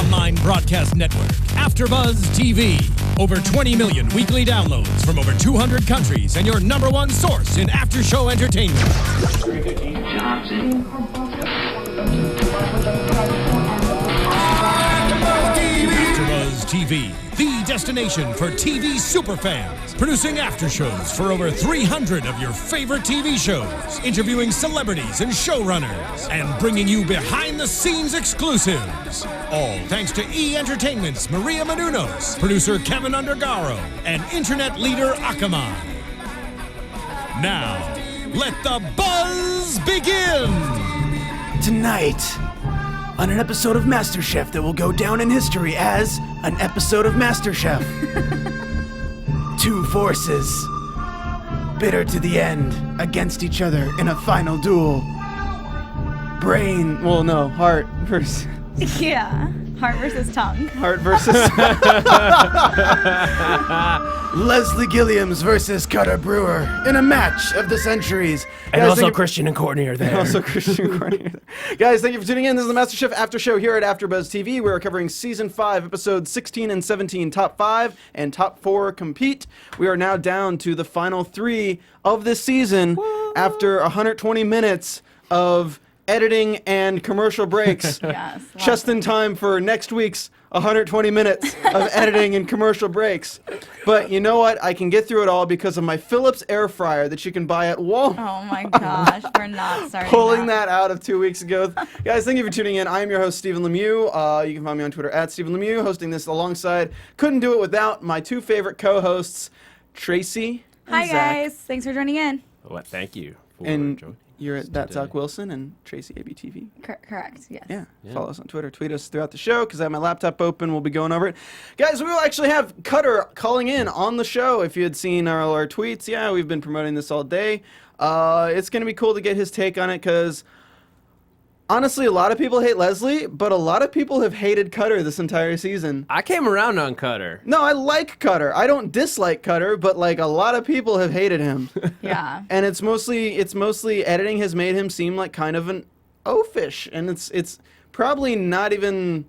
online broadcast network, AFTERBUZZ TV. Over 20 million weekly downloads from over 200 countries and your #1 source in after-show entertainment. AFTERBUZZ TV, the destination for TV superfans. Producing after-shows for over 300 of your favorite TV shows. Interviewing celebrities and showrunners. And bringing you behind-the-scenes exclusives. All thanks to E! Entertainment's Maria Menounos, producer Kevin Undergaro, and internet leader Akamai. Now, let the buzz begin! Tonight, on an episode of MasterChef that will go down in history as an episode of MasterChef. Two forces, bitter to the end, against each other in a final duel. Heart versus... Yeah, heart versus tongue. Heart versus... Leslie Gilliams versus Cutter Brewer in a match of the centuries. And guys, also Christian and Courtney are there. And also Christian and Courtney are there. Guys, thank you for tuning in. This is the MasterChef After Show here at AfterBuzz TV. We are covering Season 5, Episodes 16 and 17, Top 5 and Top 4 compete. We are now down to the final 3 of this season after 120 minutes of editing and commercial breaks. Yes. Just in time for next week's 120 minutes of editing and commercial breaks. But you know what? I can get through it all because of my Philips air fryer that you can buy at Walmart. Oh my gosh, we're not starting Pulling that out of 2 weeks ago. Guys, thank you for tuning in. I am your host, Stephen Lemieux. You can find me on Twitter at Stephen Lemieux, hosting this alongside. Couldn't do it without my 2 favorite co-hosts, Traci and Hi Zach. guys, thanks for joining in. Well, thank you for And joining. you're at That Zach Wilson and Traci ABTV. Correct, yes. Yeah, follow us on Twitter. Tweet us throughout the show because I have my laptop open. We'll be going over it. Guys, we will actually have Cutter calling in on the show. If you had seen our tweets, yeah, we've been promoting this all day. It's going to be cool to get his take on it because, honestly, a lot of people hate Leslie, but a lot of people have hated Cutter this entire season. I came around on Cutter. No, I like Cutter. I don't dislike Cutter, but like a lot of people have hated him. Yeah. And it's mostly editing has made him seem like kind of an oafish, and it's probably not even.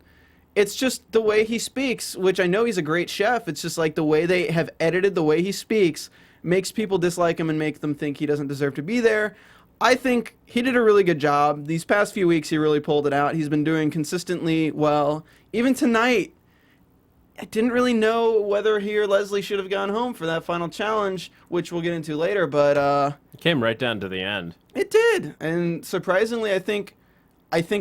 It's just the way he speaks, which I know he's a great chef. It's just like the way they have edited the way he speaks makes people dislike him and make them think he doesn't deserve to be there. I think he did a really good job. These past few weeks, he really pulled it out. He's been doing consistently well. Even tonight, I didn't really know whether he or Leslie should have gone home for that final challenge, which we'll get into later, but It came right down to the end. it did. And surprisingly, I think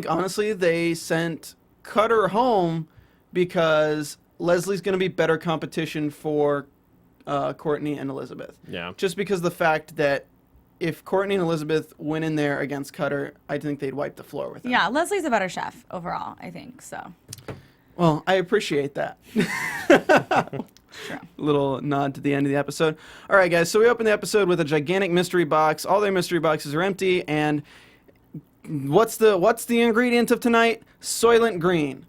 honestly they sent Cutter home because Leslie's going to be better competition for Courtney and Elizabeth. Yeah. Just because of the fact that if Courtney and Elizabeth went in there against Cutter, I think they'd wipe the floor with him. Yeah, Leslie's a better chef overall, I think, so. Well, I appreciate that. Sure. Little nod to the end of the episode. All right, guys, so we open the episode with a gigantic mystery box. All their mystery boxes are empty, and what's the ingredient of tonight? Soylent Green.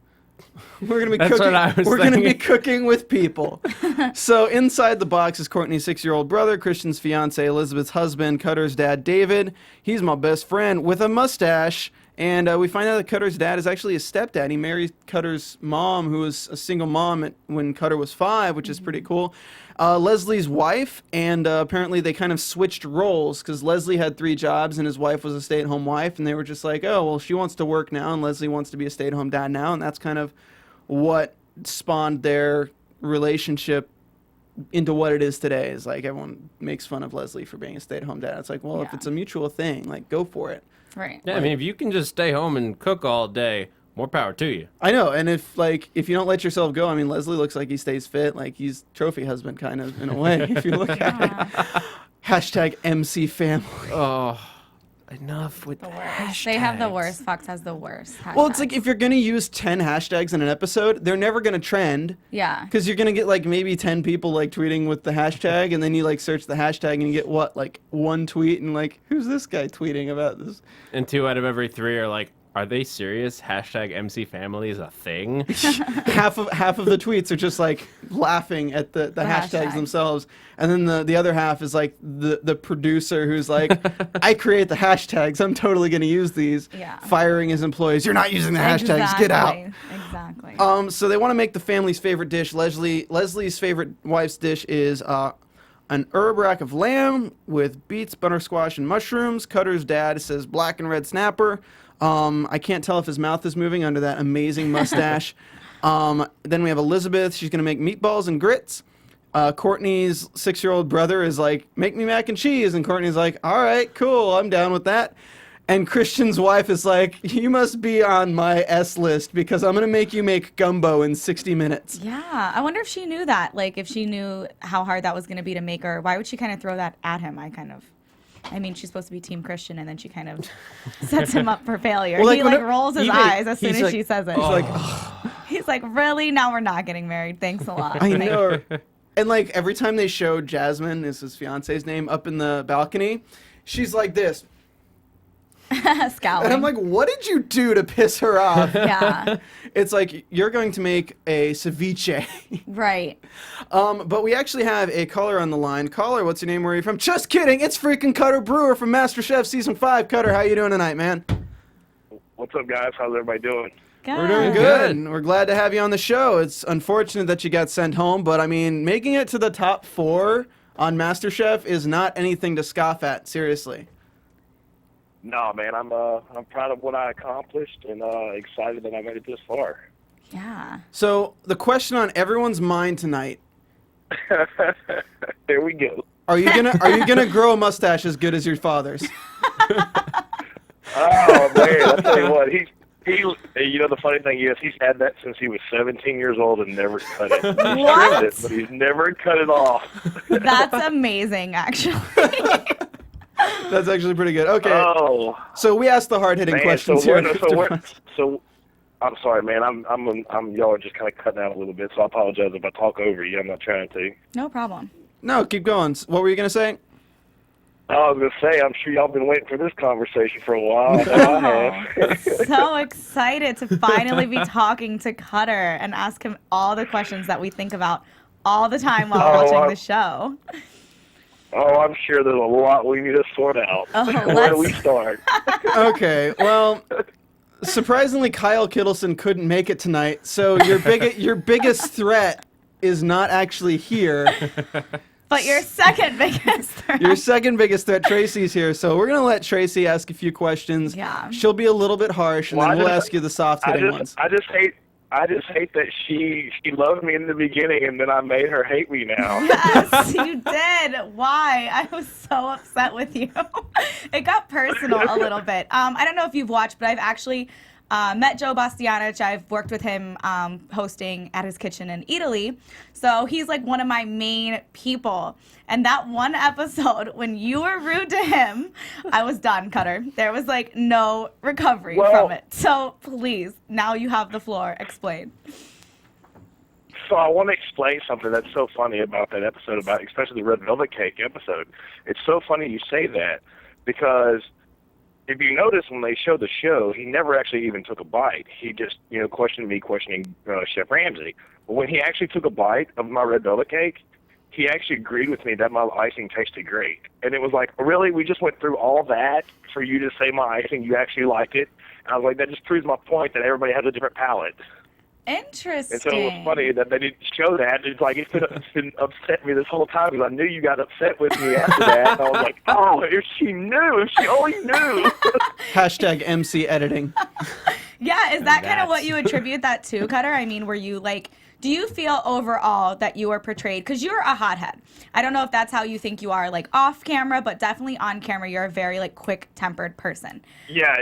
We're gonna be That's cooking. what I was We're gonna be thinking. cooking with people. So inside the box is Courtney's 6-year-old brother, Christian's fiance, Elizabeth's husband, Cutter's dad, David. He's my best friend with a mustache. And we find out that Cutter's dad is actually his stepdad. He married Cutter's mom, who was a single mom when Cutter was 5, which is pretty cool. Leslie's wife, and apparently they kind of switched roles because Leslie had 3 jobs and his wife was a stay-at-home wife, and they were just like, oh, well, she wants to work now, and Leslie wants to be a stay-at-home dad now, and that's kind of what spawned their relationship into what it is today. Is like everyone makes fun of Leslie for being a stay-at-home dad. It's like, well, if Yeah. it's a mutual thing, like, go for it. Right. Yeah, I mean, if you can just stay home and cook all day, more power to you. I know, and if you don't let yourself go, I mean, Leslie looks like he stays fit, like he's trophy husband kind of in a way. If you look at it, hashtag MC family. Oh, enough with The the worst. hashtags. They have the worst. Fox has the worst. Well, it's hashtags. like if you're gonna use 10 hashtags in an episode, they're never gonna trend. Yeah. Because you're gonna get like maybe 10 people like tweeting with the hashtag, and then you like search the hashtag and you get what, like 1 tweet, and like who's this guy tweeting about this? And 2 out of every 3 are like, Are they serious? Hashtag MC Family is a thing? half of the tweets are just like laughing at the hashtags hashtag. themselves, and then the other half is like the producer who's like, I create the hashtags, I'm totally going to use these. Yeah. Firing his employees. You're not using the hashtags. Get out. Exactly. So they want to make the family's favorite dish. Leslie's favorite wife's dish is an herb rack of lamb with beets, butter squash, and mushrooms. Cutter's dad says black and red snapper. I can't tell if his mouth is moving under that amazing mustache. Then we have Elizabeth. She's going to make meatballs and grits. Courtney's 6-year-old brother is like, make me mac and cheese. And Courtney's like, all right, cool, I'm down with that. And Christian's wife is like, you must be on my S list because I'm going to make you make gumbo in 60 minutes. Yeah, I wonder if she knew that. Like, if she knew how hard that was going to be to make her, why would she kind of throw that at him? I mean, she's supposed to be Team Christian, and then she kind of sets him up for failure. Well, like, he when rolls his eyes as soon he's as like- she says it. He's like, He's like, really? Now we're not getting married. Thanks a lot. I know. And like every time they show Jasmine, is his fiance's name, up in the balcony, she's like this. Scowling. And I'm like, what did you do to piss her off? Yeah, It's like, you're going to make a ceviche. right. But we actually have a caller on the line. Caller, what's your name? Where are you from? Just kidding. It's freaking Cutter Brewer from MasterChef Season 5. Cutter, how you doing tonight, man? What's up, guys? How's everybody doing? Good. We're doing good. We're glad to have you on the show. It's unfortunate that you got sent home, but I mean, making it to the top 4 on MasterChef is not anything to scoff at, seriously. No, man, I'm proud of what I accomplished and excited that I made it this far. Yeah. So, the question on everyone's mind tonight, There we go. are you gonna grow a mustache as good as your father's? Oh man, I'll tell you what, he you know the funny thing is he's had that since he was 17 years old and never cut it. He's What? trimmed it, but he's never cut it off. That's amazing, actually. That's actually pretty good. Okay, Oh so we asked the hard-hitting man, questions so here. so I'm sorry, man. I'm y'all are just kind of cutting out a little bit, so I apologize if I talk over you. I'm not trying to. No problem. No, keep going. What were you gonna say? I was gonna say, I'm sure y'all been waiting for this conversation for a while. I know I have. So excited to finally be talking to Cutter and ask him all the questions that we think about all the time while watching the show. Oh, I'm sure there's a lot we need to sort out. Oh, Where do we start? Okay, well, surprisingly, Kyle Kittleson couldn't make it tonight, so your biggest threat is not actually here. But your second biggest threat. Your second biggest threat, Traci's here, so we're gonna let Traci ask a few questions. Yeah. She'll be a little bit harsh, and Well, then I we'll just- ask you the soft-hitting ones. I just hate that she loved me in the beginning and then I made her hate me now. Yes, you did. Why? I was so upset with you. It got personal a little bit. I don't know if you've watched, but I've actually met Joe Bastianich. I've worked with him hosting at his kitchen in Italy. So he's like one of my main people. And that one episode, when you were rude to him, I was done, Cutter. There was like no recovery from it. So please, now you have the floor. Explain. So I want to explain something that's so funny about that episode, about especially the Red Velvet Cake episode. It's so funny you say that because if you notice when they showed the show, he never actually even took a bite. He just, questioned me, questioning Chef Ramsay. But when he actually took a bite of my Red Velvet Cake, he actually agreed with me that my icing tasted great. And it was like, really? We just went through all that for you to say my icing, you actually like it? And I was like, that just proves my point that everybody has a different palate. Interesting. And so it was funny that they didn't show that. It's like it's been upset me this whole time because I knew you got upset with me after that. And I was like, oh, if she knew, if she only knew. Hashtag MC editing. Yeah, is that kind of what That's- you attribute that to, Cutter? I mean, were you like, do you feel overall that you were portrayed, because you're a hothead. I don't know if that's how you think you are, like off camera, but definitely on camera, you're a very like quick-tempered person. Yeah,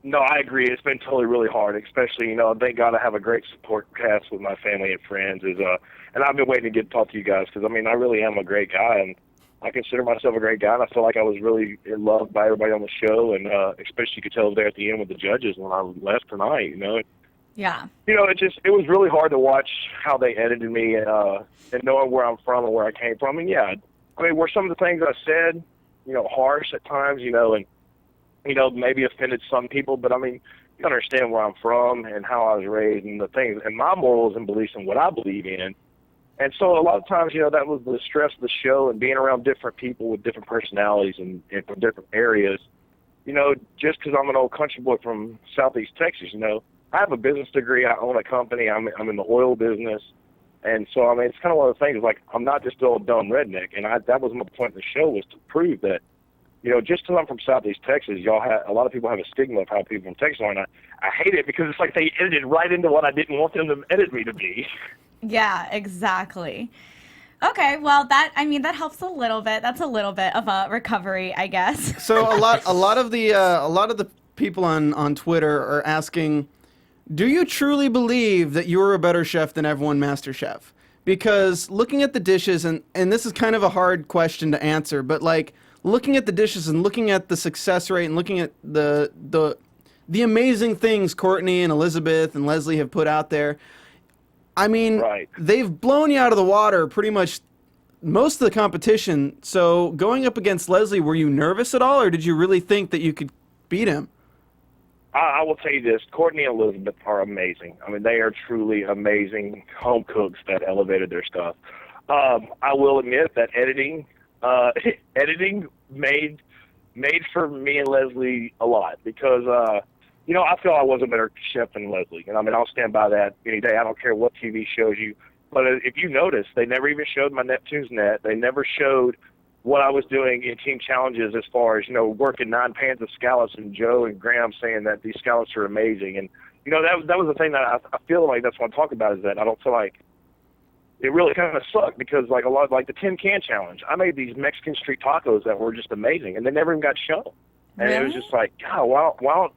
no, I agree. It's been totally really hard, especially, thank God I have a great support cast with my family and friends. And I've been waiting to get to talk to you guys because, I mean, I really am a great guy, and I consider myself a great guy, and I feel like I was really loved by everybody on the show, and especially you could tell there at the end with the judges when I left tonight, Yeah. It was really hard to watch how they edited me and knowing where I'm from and where I came from. And yeah, I mean, were some of the things I said, harsh at times, and maybe offended some people, but I mean, you understand where I'm from and how I was raised and the things and my morals and beliefs and what I believe in. And so a lot of times, that was the stress of the show and being around different people with different personalities and from different areas. Just because I'm an old country boy from Southeast Texas, I have a business degree. I own a company. I'm in the oil business. And so, I mean, it's kind of one of the things, like, I'm not just an old dumb redneck. And that was my point in the show, was to prove that, just because I'm from Southeast Texas, a lot of people have a stigma of how people from Texas are. And I hate it because it's like they edited right into what I didn't want them to edit me to be. Yeah, exactly. Okay, well, that helps a little bit. That's a little bit of a recovery, I guess. So a lot of the people on Twitter are asking, do you truly believe that you're a better chef than everyone MasterChef? Because looking at the dishes, and this is kind of a hard question to answer, but like looking at the dishes and looking at the success rate and looking at the amazing things Courtney and Elizabeth and Leslie have put out there, I mean, right. They've blown you out of the water pretty much most of the competition. So going up against Leslie, were you nervous at all, or did you really think that you could beat him? I will tell you this, Courtney and Elizabeth are amazing. I mean, they are truly amazing home cooks that elevated their stuff. I will admit that editing made for me and Leslie a lot because, I feel I was a better chef than Leslie. And I mean, I'll stand by that any day. I don't care what TV shows you. But if you notice, they never even showed my Neptune's net. They never showed what I was doing in team challenges as far as, working 9 pans of scallops and Joe and Graham saying that these scallops are amazing. And, that was the thing that I feel like that's what I'm talking about, is that I don't feel like it really kind of sucked because, like, a lot like the tin can challenge, I made these Mexican street tacos that were just amazing, and they never even got shown. And really? It was just like, God, why don't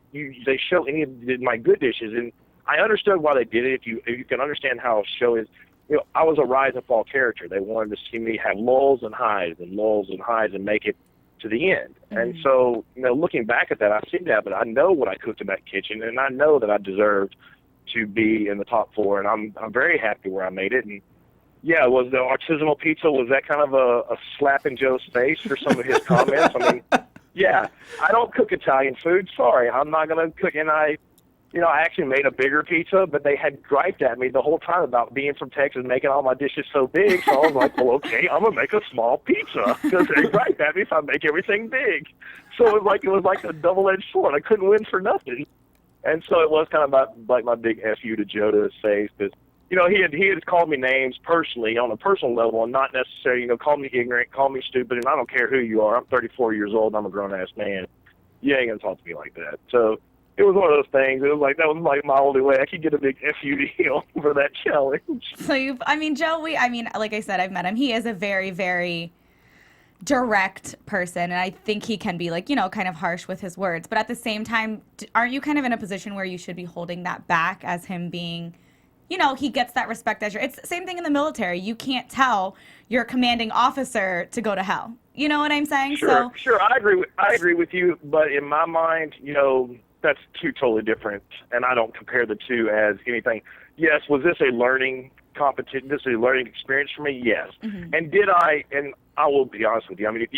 they show any of my good dishes? And I understood why they did it. If you can understand how a show is, I was a rise and fall character. They wanted to see me have lulls and highs and make it to the end. Mm-hmm. And so, looking back at that, I see that, but I know what I cooked in that kitchen, and I know that I deserved to be in the top 4, and I'm very happy where I made it. And yeah, was the artisanal pizza, was that kind of a slap in Joe's face for some of his comments? I mean, yeah, I don't cook Italian food. Sorry, I'm not going to cook. And I actually made a bigger pizza, but they had griped at me the whole time about being from Texas, making all my dishes so big. So I was like, well, okay, I'm going to make a small pizza because they griped at me if I make everything big. So it was like a double-edged sword. I couldn't win for nothing. And so it was kind of like my big FU to Joe to his face, because he had called me names personally on a personal level, and not necessarily, call me ignorant, call me stupid, and I don't care who you are. I'm 34 years old, and I'm a grown-ass man. You ain't going to talk to me like that. So it was one of those things. It was like, that was like my only way I could get a big FU deal for that challenge. So Joe, like I said, I've met him. He is a very, very direct person, and I think he can be kind of harsh with his words. But at the same time, aren't you kind of in a position where you should be holding that back, as him being, he gets that respect as it's the same thing in the military. You can't tell your commanding officer to go to hell. You know what I'm saying? Sure. I agree with you, but in my mind, that's two totally different, and I don't compare the two as anything. Yes, was this a learning competition? This is a learning experience for me? Yes. Mm-hmm. And I will be honest with you. I mean, if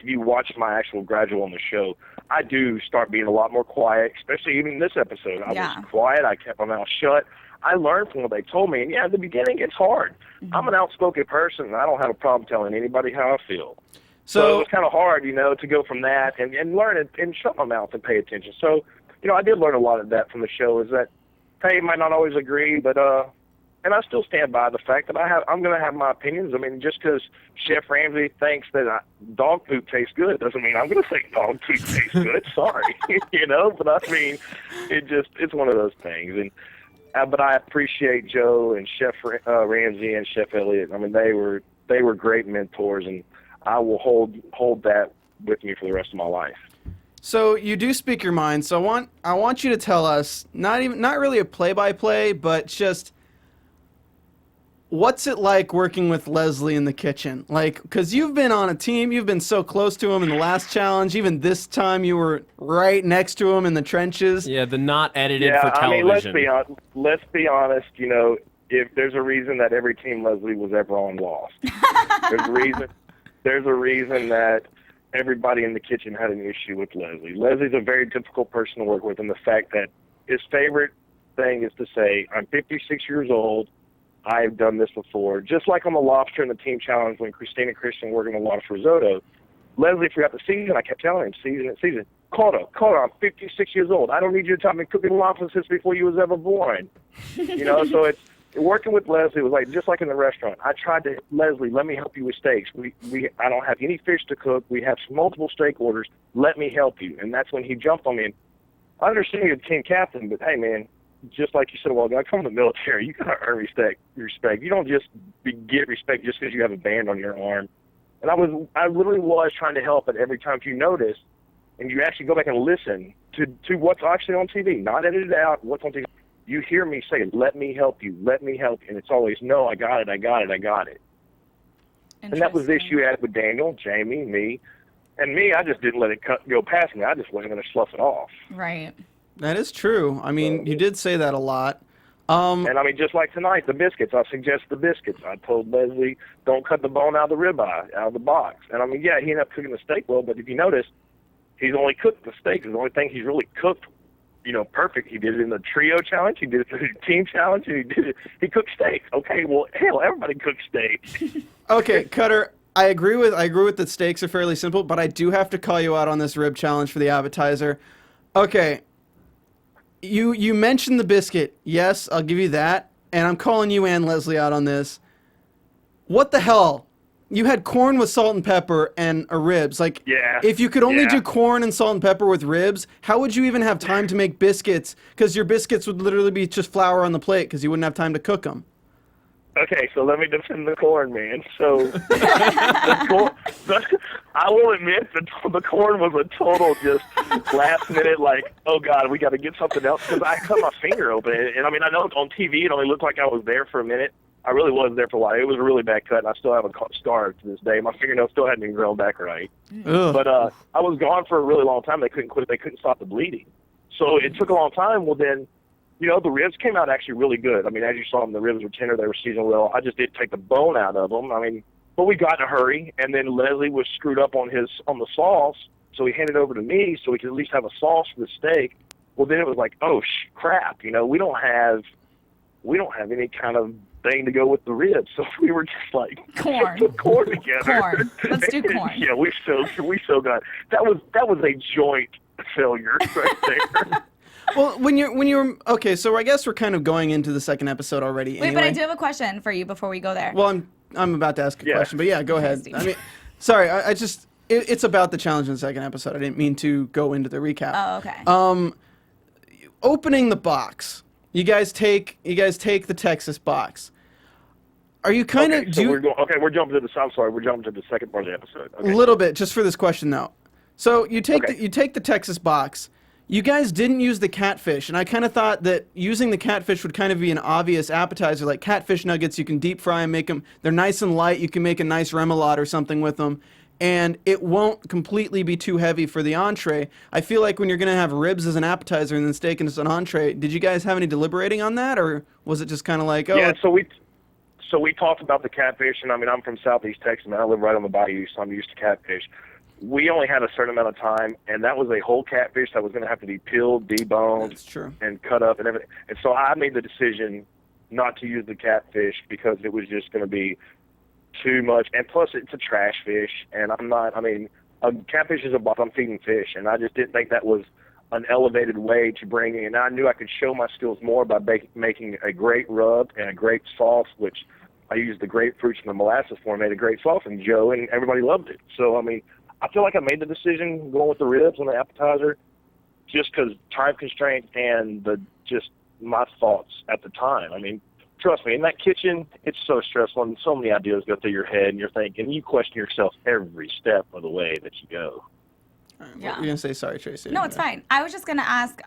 you watch my actual gradual on the show, I do start being a lot more quiet, especially even in this episode. I was quiet. I kept my mouth shut. I learned from what they told me. And yeah, in the beginning, it's hard. Mm-hmm. I'm an outspoken person, and I don't have a problem telling anybody how I feel. So it was kind of hard, to go from that and learn it and shut my mouth and pay attention. So, I did learn a lot of that from the show, is that, hey, might not always agree, but, and I still stand by the fact that I'm going to have my opinions. I mean, just because Chef Ramsay thinks that dog poop tastes good doesn't mean I'm going to think dog poop tastes good. Sorry, but I mean, it's one of those things. And, but I appreciate Joe and Chef Ramsay and Chef Elliott. I mean, they were great mentors, and I will hold that with me for the rest of my life. So you do speak your mind. So I want you to tell us, not really a play-by-play, but just what's it like working with Leslie in the kitchen? Like, because you've been on a team, you've been so close to him in the last challenge. Even this time, you were right next to him in the trenches. Yeah, the not edited for television. I mean, let's be honest. If there's a reason that every team Leslie was ever on lost, there's a reason that everybody in the kitchen had an issue with Leslie. Leslie's a very difficult person to work with, and the fact that his favorite thing is to say, I'm 56 years old, I've done this before. Just like on the lobster and the team challenge when Christina and Christian were working on lobster risotto, Leslie forgot the season. I kept telling him, season. Carter, I'm 56 years old. I don't need you to tell me cooking lobster since before you was ever born. So it's working with Leslie was like just like in the restaurant. I tried to, Leslie, let me help you with steaks. I don't have any fish to cook. We have multiple steak orders. Let me help you. And that's when he jumped on me. And I understand you're the team captain, but hey, man, just like you said a while ago, I come from the military. You gotta earn respect. You don't just get respect just because you have a band on your arm. And I literally was trying to help, but every time, if you notice, and you actually go back and listen to what's actually on TV, not edited out, what's on TV, you hear me say, let me help you, and it's always, no, I got it. And that was the issue I had with Daniel, Jamie, me. And me, I just didn't let it go past me. I just wasn't going to slough it off. Right. That is true. I mean, you did say that a lot. And I mean, just like tonight, the biscuits. I suggested the biscuits. I told Leslie, don't cut the bone out of the ribeye, out of the box. And I mean, yeah, he ended up cooking the steak well, but if you notice, he's only cooked the steak. The only thing he's really cooked, perfect. He did it in the trio challenge. He did it in the team challenge. And he cooked steak. Okay, well, hell, everybody cooks steak. Okay, Cutter, I agree with the steaks are fairly simple, but I do have to call you out on this rib challenge for the appetizer. Okay. You mentioned the biscuit. Yes, I'll give you that. And I'm calling you and Leslie out on this. What the hell? You had corn with salt and pepper and ribs. Like, yeah, if you could only do corn and salt and pepper with ribs, how would you even have time to make biscuits? Because your biscuits would literally be just flour on the plate because you wouldn't have time to cook them. Okay, so let me defend the corn, man. So, I will admit that the corn was a total just last minute, like, oh God, we got to get something else because I cut my finger open. And I mean, I know on TV it only looked like I was there for a minute. I really was there for a while. It was a really bad cut, and I still have a scar to this day. My fingernail still hadn't been grown back right. But I was gone for a really long time. They couldn't quit. They couldn't stop the bleeding. So it took a long time. Well, then, the ribs came out actually really good. I mean, as you saw them, the ribs were tender. They were seasoned well. I just didn't take the bone out of them. I mean, but we got in a hurry, and then Leslie was screwed up on the sauce, so he handed it over to me so we could at least have a sauce for the steak. Well, then it was like, oh crap, we don't have any kind of thing to go with the ribs, so we were just like put corn together. Corn. Let's do corn. Yeah, we so got that was a joint failure right there. Well, when you're okay, so I guess we're kind of going into the second episode already. Wait, anyway. But I do have a question for you before we go there. Well, I'm about to ask a question, but yeah, go ahead. I mean, sorry, I just it's about the challenge in the second episode. I didn't mean to go into the recap. Oh, okay. Opening the box. You guys take the Texas box. Are you kind of we're jumping to the I'm sorry, we're jumping to the second part of the episode. Okay. A little bit, just for this question though. So you take the Texas box. You guys didn't use the catfish, and I kind of thought that using the catfish would kind of be an obvious appetizer, like catfish nuggets. You can deep fry and make them. They're nice and light. You can make a nice remoulade or something with them, and it won't completely be too heavy for the entree. I feel like when you're going to have ribs as an appetizer and then steak as an entree, did you guys have any deliberating on that, or was it just kind of like, oh? Yeah, so we talked about the catfish, and I mean, I'm from Southeast Texas, and I live right on the bayou, so I'm used to catfish. We only had a certain amount of time, and that was a whole catfish that was going to have to be peeled, deboned, That's true. And cut up and everything. And so I made the decision not to use the catfish because it was just going to be too much. And plus, it's a trash fish, and a catfish is a bottom feeding fish, and I just didn't think that was an elevated way to bring in. And I knew I could show my skills more by making a great rub and a great sauce, which I used the grapefruits and the molasses for and made a great sauce, and Joe and everybody loved it. So, I mean, I feel like I made the decision going with the ribs on the appetizer just because time constraints and just my thoughts at the time. I mean, trust me, in that kitchen, it's so stressful and so many ideas go through your head and you're thinking, you question yourself every step of the way that you go. Right, yeah. You're going to say sorry, Traci. No, it's fine. I was just going to ask,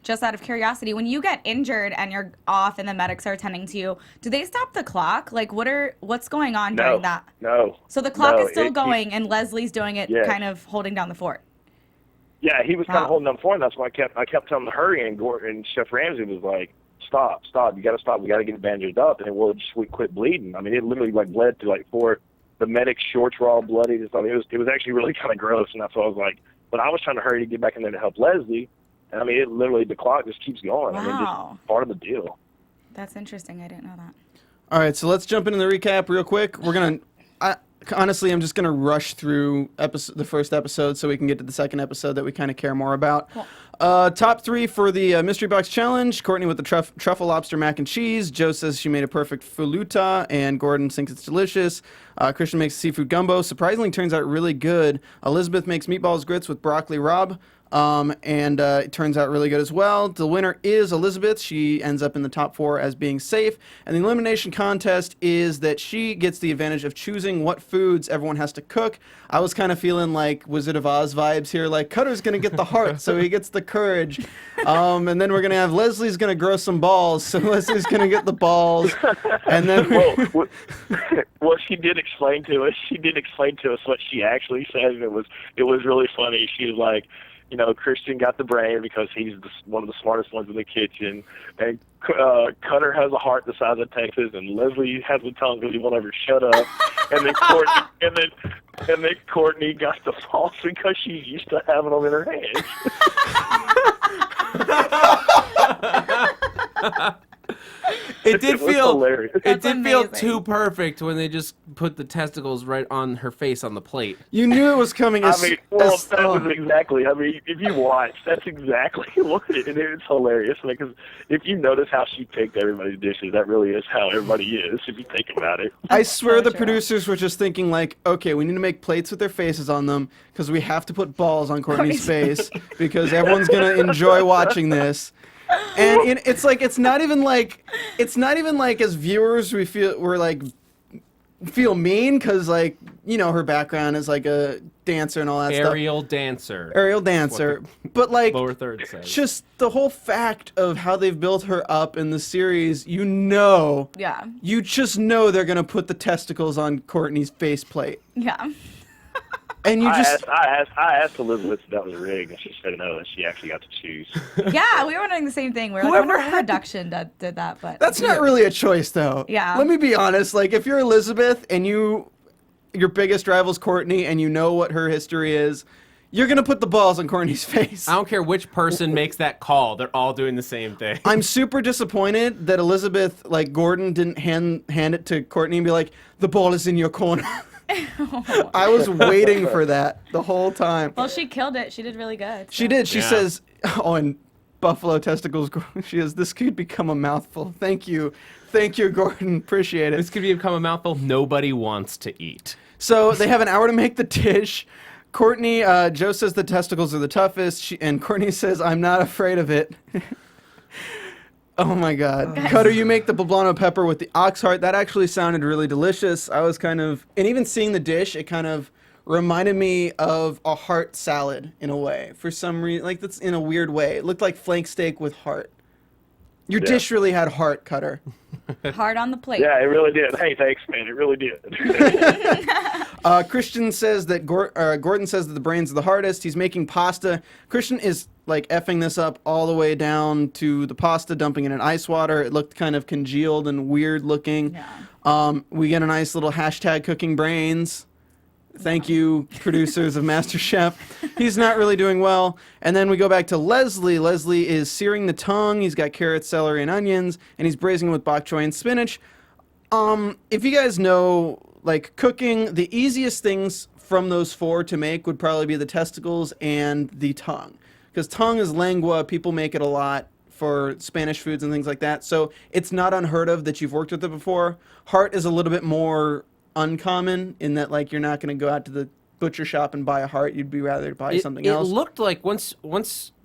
just out of curiosity, when you get injured and you're off and the medics are attending to you, do they stop the clock? Like, what's going on during that? No. So the clock is still going, and Leslie's doing it, kind of holding down the fort. Yeah, he was kind of holding down the fort, and that's why I kept telling him to hurry, and Chef Ramsay was like, stop, you got to stop, we got to get it bandaged up, and we quit bleeding. I mean, it literally bled to 4 the medic's shorts were all bloodied and stuff. It was actually really kind of gross, and that's why I was like, but I was trying to hurry to get back in there to help Leslie. And I mean, the clock just keeps going. Wow. I mean, just part of the deal. That's interesting. I didn't know that. All right, so let's jump into the recap real quick. We're gonna, honestly, I'm just gonna rush through the first episode so we can get to the second episode that we kind of care more about. Cool. Top 3 for the mystery box challenge: Courtney with the truffle lobster mac and cheese. Joe says she made a perfect faluta, and Gordon thinks it's delicious. Christian makes seafood gumbo. Surprisingly, turns out really good. Elizabeth makes meatballs grits with broccoli rabe. And it turns out really good as well. The winner is Elizabeth. She ends up in the top 4 as being safe. And the elimination contest is that she gets the advantage of choosing what foods everyone has to cook. I was kind of feeling like Wizard of Oz vibes here. Like, Cutter's going to get the heart, so he gets the courage. And then we're going to have Leslie's going to grow some balls, so Leslie's going to get the balls. And then well, she did explain to us. She did explain to us what she actually said, and it was really funny. She was like, you know, Christian got the brain because he's one of the smartest ones in the kitchen, and Cutter has a heart the size of Texas, and Leslie has a tongue because he won't ever shut up. And then Courtney got the balls because she's used to having them in her hands. It did feel hilarious. It did feel amazing. too perfect when they just put the testicles right on her face on the plate. you knew it was coming I as... mean, well, that was exactly. I mean, if you watch, that's exactly what it is. And it's hilarious because if you notice how she picked everybody's dishes, that really is how everybody is. If you think about it. I swear so the true. producers were just thinking like, okay, we need to make plates with their faces on them because we have to put balls on Courtney's face because everyone's going to enjoy watching this. And it's not even like as viewers feel mean because like, you know, her background is like a dancer and all that Aerial dancer. stuff. Aerial dancer. But like Lower third says. just the whole fact of how they've built her up in the series, you know. Yeah. You just know they're going to put the testicles on Courtney's faceplate. Yeah. And you just... I asked Elizabeth if that was rigged, and she said no, and she actually got to choose. Yeah, we were wondering the same thing. We were like, I wonder if production did that, but That's not really a choice, though. Yeah. Let me be honest. Like, if you're Elizabeth and your biggest rival's Courtney and you know what her history is, you're going to put the balls on Courtney's face. I don't care which person makes that call. They're all doing the same thing. I'm super disappointed that Elizabeth, like Gordon, didn't hand it to Courtney and be like, the ball is in your corner. I was waiting for that the whole time. Well, she killed it. She did really good. She did. She Yeah. says, oh, and buffalo testicles, she says, this could become a mouthful. Thank you. Thank you, Gordon. Appreciate it. This could become a mouthful nobody wants to eat. So they have an hour to make the dish. Courtney, Joe says the testicles are the toughest, and Courtney says, I'm not afraid of it. Oh my God. Cutter, you make the poblano pepper with the ox heart. That actually sounded really delicious. I was kind of, and even seeing the dish, it kind of reminded me of a heart salad in a way. For some reason, like that's in a weird way. It looked like flank steak with heart. Your dish really had heart, Cutter. Hard on the plate. Yeah, it really did. Hey, thanks, man. It really did. Christian says that Gordon says that the brains are the hardest. He's making pasta. Christian is like effing this up all the way down to the pasta, dumping it in ice water. It looked kind of congealed and weird looking. Yeah. We get a nice little hashtag cooking brains. Thank you, producers of MasterChef. He's not really doing well. And then we go back to Leslie. Leslie is searing the tongue. He's got carrots, celery, and onions, and he's braising with bok choy and spinach. If you guys know, like, cooking, the easiest things from those 4 to make would probably be the testicles and the tongue. Because tongue is lengua. People make it a lot for Spanish foods and things like that. So it's not unheard of that you've worked with it before. Heart is a little bit more uncommon in that, like, you're not going to go out to the butcher shop and buy a heart. You'd be rather buy something else. It looked like once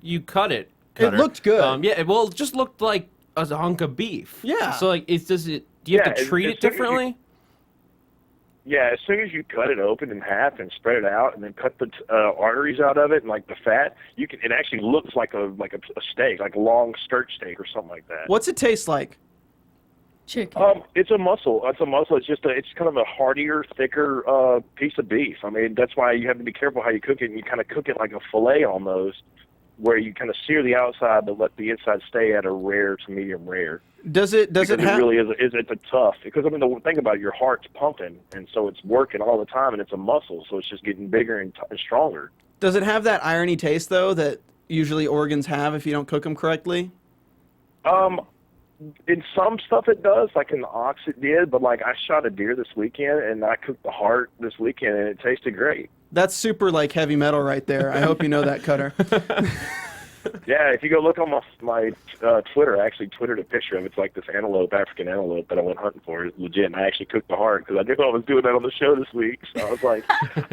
you cut it, It looked good. Yeah, well, it just looked like a hunk of beef. Yeah. So like, do you have to treat it differently? Yeah, as soon as you cut it open in half and spread it out, and then cut the arteries out of it and like the fat, you can. It actually looks like a steak, like a long skirt steak or something like that. What's it taste like? Chicken. It's a muscle. It's a muscle. It's kind of a heartier, thicker piece of beef. I mean, that's why you have to be careful how you cook it. And you kind of cook it like a fillet almost. where you kind of sear the outside but let the inside stay at a rare to medium rare. Does it have? Really is it's a tough, because I mean the thing about it, your heart's pumping, and so it's working all the time, and it's a muscle, so it's just getting bigger and stronger. Does it have that irony taste though that usually organs have if you don't cook them correctly? In some stuff it does, like in the ox it did, but like I shot a deer this weekend and I cooked the heart this weekend and it tasted great. That's super like heavy metal right there. I hope you know that, Cutter. Yeah, if you go look on my Twitter, I actually twittered a picture of it. It's like this antelope, African antelope that I went hunting for. It's legit, and I actually cooked the heart because I knew I was doing that on the show this week. So I was like,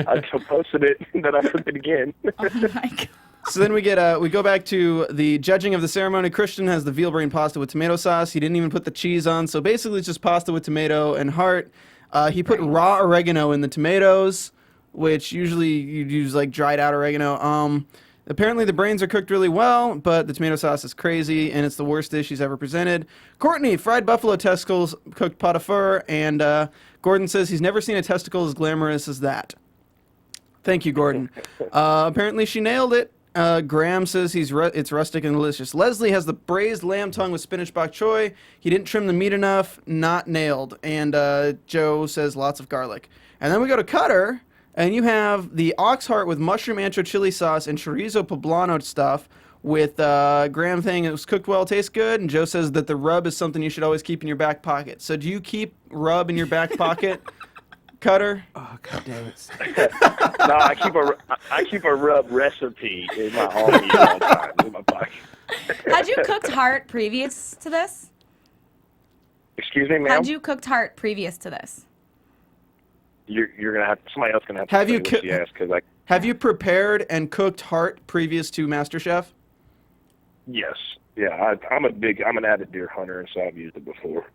I posted it, and then I cooked it again. Oh my God. So then we go back to the judging of the ceremony. Christian has the veal brain pasta with tomato sauce. He didn't even put the cheese on, so basically it's just pasta with tomato and heart. He put raw oregano in the tomatoes, which usually you'd use like dried out oregano. Apparently the brains are cooked really well, but the tomato sauce is crazy, and it's the worst dish he's ever presented. Courtney, fried buffalo testicles, cooked pot of fur, and Gordon says he's never seen a testicle as glamorous as that. Thank you, Gordon. Apparently she nailed it. Graham says it's rustic and delicious. Leslie has the braised lamb tongue with spinach bok choy. He didn't trim the meat enough. Not nailed. And Joe says lots of garlic. And then we go to Cutter, and you have the ox heart with mushroom ancho chili sauce and chorizo poblano stuff with Graham saying it was cooked well, tastes good. And Joe says that the rub is something you should always keep in your back pocket. So do you keep rub in your back pocket, Cutter? Oh, God damn it. No, I keep a rub recipe in my army all the time in my pocket. Had you cooked heart previous to this? Excuse me, ma'am? Had you cooked heart previous to this? You're gonna have somebody else gonna have to Have say you what ki- she asked, because Have you prepared and cooked heart previous to MasterChef? yes, yeah, I'm an avid deer hunter, and so I've used it before.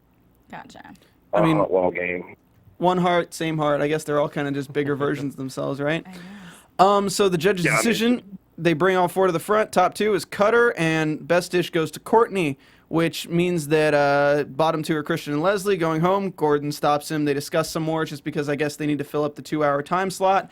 Gotcha. I mean- hunt wild game. One heart, same heart. I guess they're all kind of just bigger versions of themselves, right? I guess. So the judge's Yeah, I mean- decision, they bring all four to the front. Top two is Cutter, and best dish goes to Courtney, which means that bottom two are Christian and Leslie going home. Gordon stops him. They discuss some more just because I guess they need to fill up the 2-hour time slot.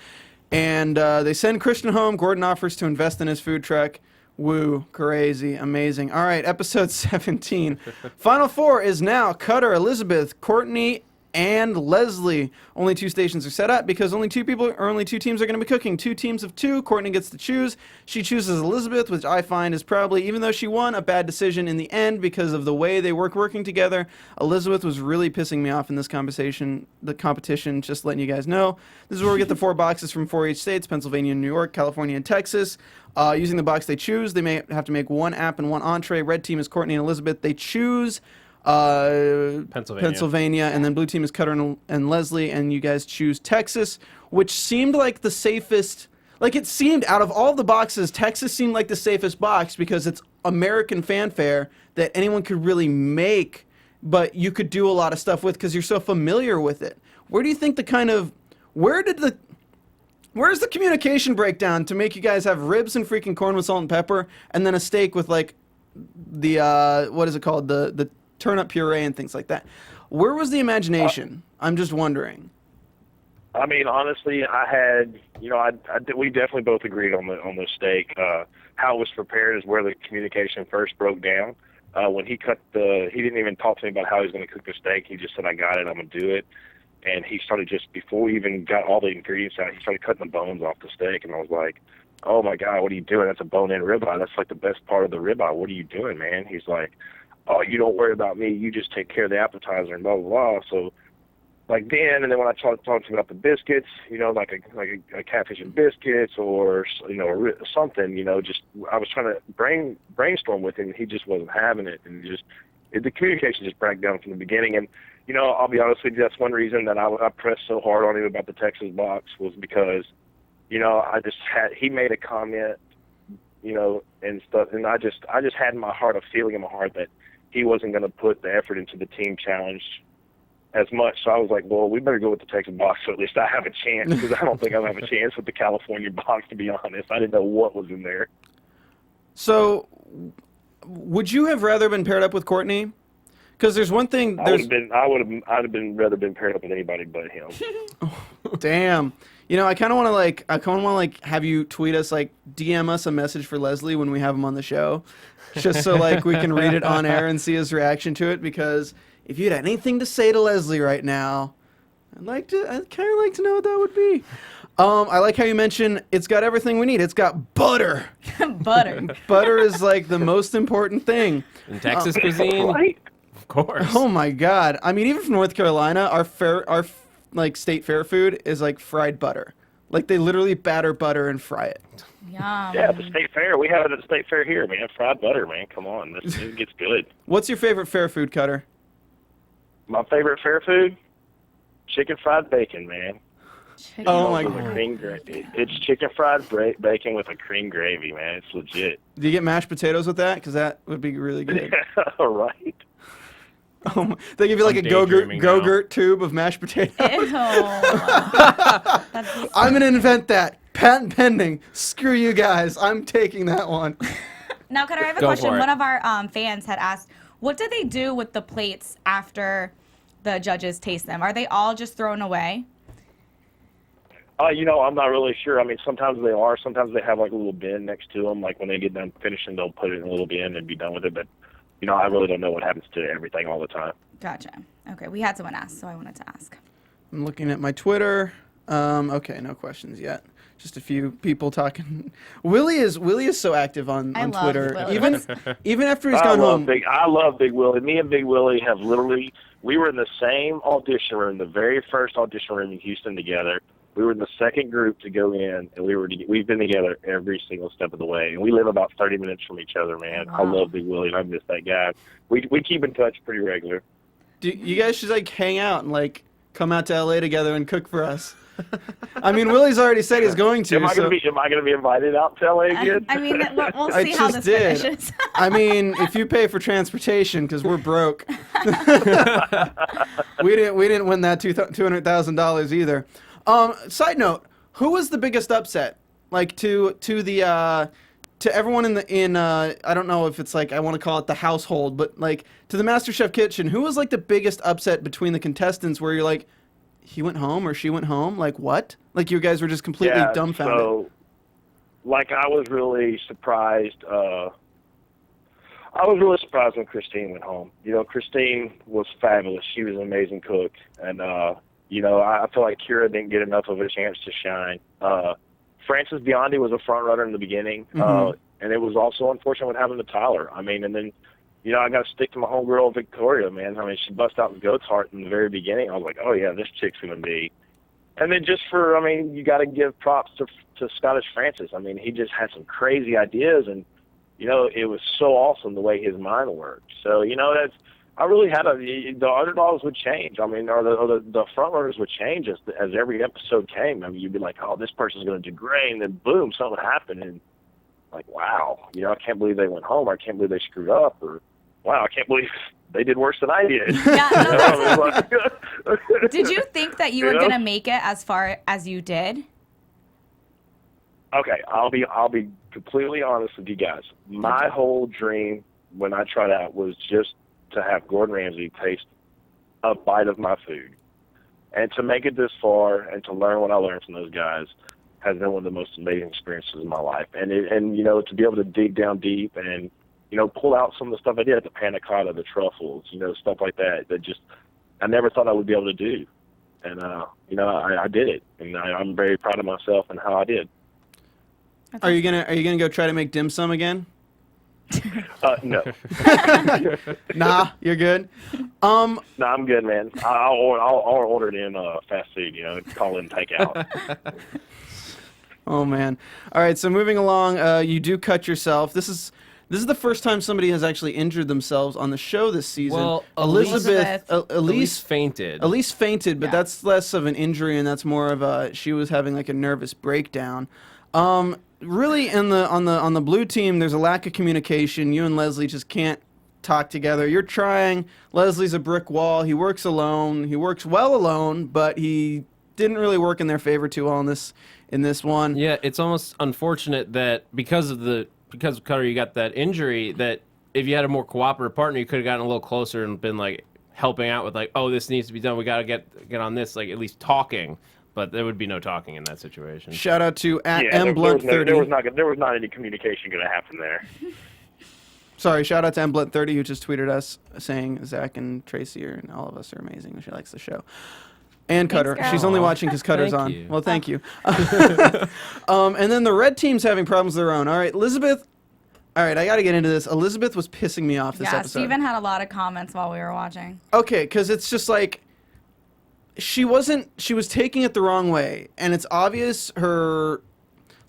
And they send Christian home. Gordon offers to invest in his food truck. Woo, crazy, amazing. All right, episode 17. Final four is now Cutter, Elizabeth, Courtney, and Leslie. Only 2 stations are set up because only 2 teams are going to be cooking. 2 teams of 2. Courtney gets to choose. She chooses Elizabeth, which I find is probably, even though she won, a bad decision in the end because of the way they working together. Elizabeth was really pissing me off in this competition, just letting you guys know. This is where we get the 4 boxes from 4 each states: Pennsylvania, New York, California, and Texas. Using the box they choose, they may have to make 1 app and 1 entree. Red team is Courtney and Elizabeth. They choose Pennsylvania, and then blue team is Cutter and Leslie, and you guys choose Texas, which seemed like the safest. Like, it seemed, out of all the boxes, Texas seemed like the safest box because it's American fanfare that anyone could really make, but you could do a lot of stuff with because you're so familiar with it. Where do you think where's the communication breakdown to make you guys have ribs and freaking corn with salt and pepper, and then a steak with like the what is it called, the turnip puree and things like that? Where was the imagination? I'm just wondering. I mean, honestly, we definitely both agreed on the steak. How it was prepared is where the communication first broke down. When he didn't even talk to me about how he was going to cook the steak. He just said, "I got it, I'm going to do it." And he started before we even got all the ingredients out, he started cutting the bones off the steak, and I was like, "Oh my God, what are you doing? That's a bone-in ribeye. That's like the best part of the ribeye. What are you doing, man?" He's like, "Oh, you don't worry about me. You just take care of the appetizer," and blah, blah, blah. So, like then, and then when I talked to him about the biscuits, like a catfish and biscuits or, something, just, I was trying to brainstorm with him, and he just wasn't having it. And the communication just broke down from the beginning. And, I'll be honest with you, that's one reason that I pressed so hard on him about the Texas box was because, he made a comment, and stuff, and I just had in my heart a feeling in my heart that he wasn't going to put the effort into the team challenge as much. So I was like, well, we better go with the Texas box so at least I have a chance, because I don't think I'll have a chance with the California box, to be honest. I didn't know what was in there. So, would you have rather been paired up with Courtney? Because there's one thing. I'd have rather been paired up with anybody but him. Damn. You know, I kind of want to have you tweet us, like DM us a message for Leslie when we have him on the show, just so like we can read it on air and see his reaction to it. Because if you had anything to say to Leslie right now, I'd kind of like to know what that would be. I like how you mentioned it's got everything we need. It's got butter. Butter. Butter is like the most important thing. In Texas cuisine, Right? of course. Oh my God! I mean, even from North Carolina, our like state fair food is like fried butter. Like they literally batter butter and fry it. Yum. Yeah, the state fair. We have it at the state fair here, man. Fried butter, man. Come on, this gets good. What's your favorite fair food, Cutter? My favorite fair food? Chicken fried bacon, man. Chicken. Oh my With a God! cream gravy. It's chicken fried bacon with a cream gravy, man. It's legit. Do you get mashed potatoes with that? Because that would be really good. All right. They give you like I'm a daydreaming now. Go-Gurt tube of mashed potatoes. Ew. That's I'm gonna invent that. Patent pending. Screw you guys. I'm taking that one. Now, Cutter, I have a Go question. for it. One of our fans had asked, what do they do with the plates after the judges taste them? Are they all just thrown away? You know, I'm not really sure. I mean, sometimes they are. Sometimes they have like a little bin next to them. Like when they get done finishing, they'll put it in a little bin and be done with it. But, you know, I really don't know what happens to everything all the time. Gotcha. Okay, we had someone ask, so I wanted to ask. I'm looking at my Twitter. Okay, no questions yet. Just a few people talking. Willie is so active on I love Twitter. Willie. Even after he's gone home. I love Big Willie. Me and Big Willie have literally, we were in the same audition room, the very first audition room in Houston together. We were in the second group to go in, and we've been together every single step of the way. And we live about 30 minutes from each other, man. Wow. I love Big Willie, and I miss that guy. We keep in touch pretty regular. You guys should like hang out and like come out to LA together and cook for us. I mean, Willie's already said he's going to. Am I gonna be invited out to LA again? I mean, we'll I see how just this did. finishes. I mean, if you pay for transportation, because we're broke. we didn't win that $200,000 either. Side note: who was the biggest upset? Like to everyone in I don't know if it's like I want to call it the household, but like to the MasterChef kitchen, who was like the biggest upset between the contestants? Where you're like, he went home or she went home? Like what? Like you guys were just completely dumbfounded. So, like, I was really surprised. I was really surprised when Christine went home. You know, Christine was fabulous. She was an amazing cook, and you know, I feel like Kira didn't get enough of a chance to shine. Francis Biondi was a front runner in the beginning, and it was also unfortunate what happened to Tyler. I mean, and then, you know, I got to stick to my homegirl Victoria, man. I mean, she bust out the goat's heart in the very beginning. I was like, oh yeah, this chick's gonna be. And then you got to give props to Scottish Francis. I mean, he just had some crazy ideas, and you know, it was so awesome the way his mind worked. So, you know, I really had the underdogs would change. I mean, or the front runners would change as every episode came. I mean, you'd be like, oh, this person's going to do great, and then boom, something would happen, and like, wow, you know, I can't believe they went home. I can't believe they screwed up, or wow, I can't believe they did worse than I did. Yeah, no, You know, that's like- Did you think that you were know? gonna make it as far as you did? Okay, I'll be completely honest with you guys. My whole dream when I tried out was just to have Gordon Ramsay taste a bite of my food, and to make it this far and to learn what I learned from those guys has been one of the most amazing experiences in my life. And you know, to be able to dig down deep and, you know, pull out some of the stuff I did, the panna cotta, the truffles, you know, stuff like that just I never thought I would be able to do. And you know, I did it, and I'm very proud of myself and how I did. Are you gonna go try to make dim sum again? No. Nah, you're good. No, I'm good, man. I'll order it in fast food, you know, call in takeout. Oh man. All right, so moving along, you do cut yourself. This is the first time somebody has actually injured themselves on the show this season. Well, Elise Elise fainted. Elise fainted, but Yeah. that's less of an injury and that's more of she was having like a nervous breakdown. Really on the blue team, there's a lack of communication. You and Leslie just can't talk together. You're trying. Leslie's a brick wall. He works alone. He works well alone, but he didn't really work in their favor too well in this one. Yeah, it's almost unfortunate that because of Cutter, you got that injury, that if you had a more cooperative partner, you could have gotten a little closer and been like helping out with like, oh, this needs to be done. We got to get on this, like at least talking. but there would be no talking in that situation. Shout out to at Yeah, mblunt30. there was not any communication going to happen there. Sorry, shout out to mblunt30 who just tweeted us saying Zach and Traci and all of us are amazing. She likes the show. And Cutter. girl. She's only watching because Cutter's Thank on. you. Well, thank you. And then the red team's having problems of their own. All right, Elizabeth. All right, I got to get into this. Elizabeth was pissing me off this Yeah, episode. Steven had a lot of comments while we were watching. Okay, because it's just like she was taking it the wrong way, and it's obvious her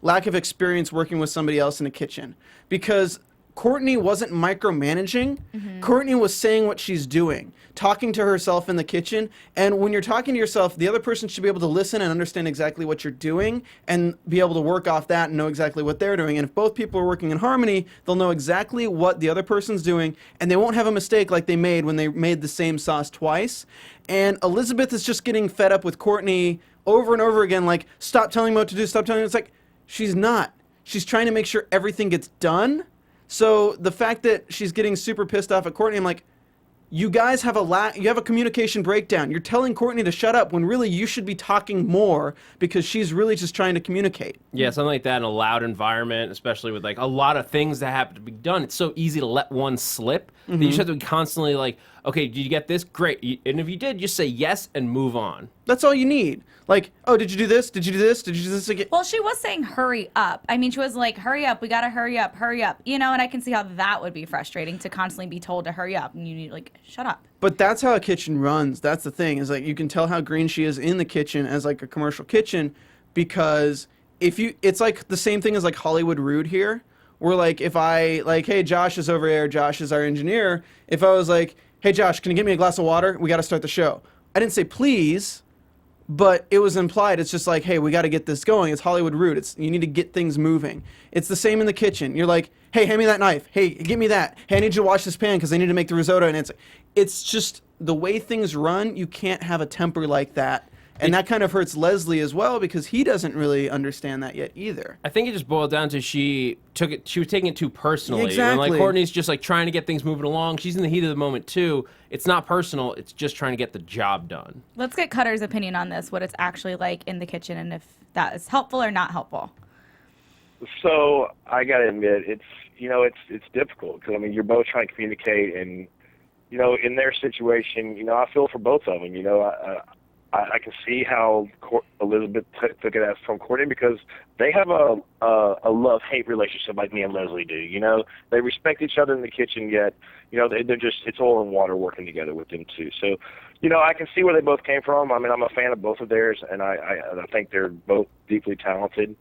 lack of experience working with somebody else in a kitchen because Courtney wasn't micromanaging. Courtney was saying what she's doing, talking to herself in the kitchen. And when you're talking to yourself, the other person should be able to listen and understand exactly what you're doing and be able to work off that and know exactly what they're doing. And if both people are working in harmony, they'll know exactly what the other person's doing, and they won't have a mistake like they made when they made the same sauce twice. And Elizabeth is just getting fed up with Courtney over and over again, like, stop telling me what to do, stop telling me. It's like, she's not. She's trying to make sure everything gets done. So the fact that she's getting super pissed off at Courtney, I'm like, you guys have you have a communication breakdown. You're telling Courtney to shut up when really you should be talking more because she's really just trying to communicate. Yeah, something like that in a loud environment, especially with like a lot of things that have to be done. It's so easy to let one slip that you just have to be constantly like, okay, did you get this? Great. And if you did, just say yes and move on. That's all you need. Like, oh, did you do this? Did you do this? Did you do this again? Well, she was saying hurry up. I mean, she was like, hurry up, we gotta hurry up, you know, and I can see how that would be frustrating to constantly be told to hurry up and you need like, shut up. But that's how a kitchen runs. That's the thing, is like you can tell how green she is in the kitchen as like a commercial kitchen because it's like the same thing as like Hollywood Rude here. Where like if I like, hey, Josh is over there, Josh is our engineer. If I was like, hey, Josh, can you get me a glass of water? We got to start the show. I didn't say please, but it was implied. It's just like, hey, we got to get this going. It's Hollywood Rude. You need to get things moving. It's the same in the kitchen. You're like, hey, hand me that knife. Hey, give me that. Hey, I need you to wash this pan because I need to make the risotto. And it's just the way things run. You can't have a temper like that. And that kind of hurts Leslie as well because he doesn't really understand that yet either. I think it just boiled down to she was taking it too personally. Exactly. When like Courtney's just like trying to get things moving along. She's in the heat of the moment too. It's not personal. It's just trying to get the job done. Let's get Cutter's opinion on this, what it's actually like in the kitchen and if that is helpful or not helpful. So I got to admit, it's difficult because I mean you're both trying to communicate, and in their situation, I feel for both of them. I can see how Elizabeth took it as from Courtney because they have a love-hate relationship like me and Leslie do. They respect each other in the kitchen, yet they're just it's oil and water working together with them too. So I can see where they both came from. I mean, I'm a fan of both of theirs, and I think they're both deeply talented.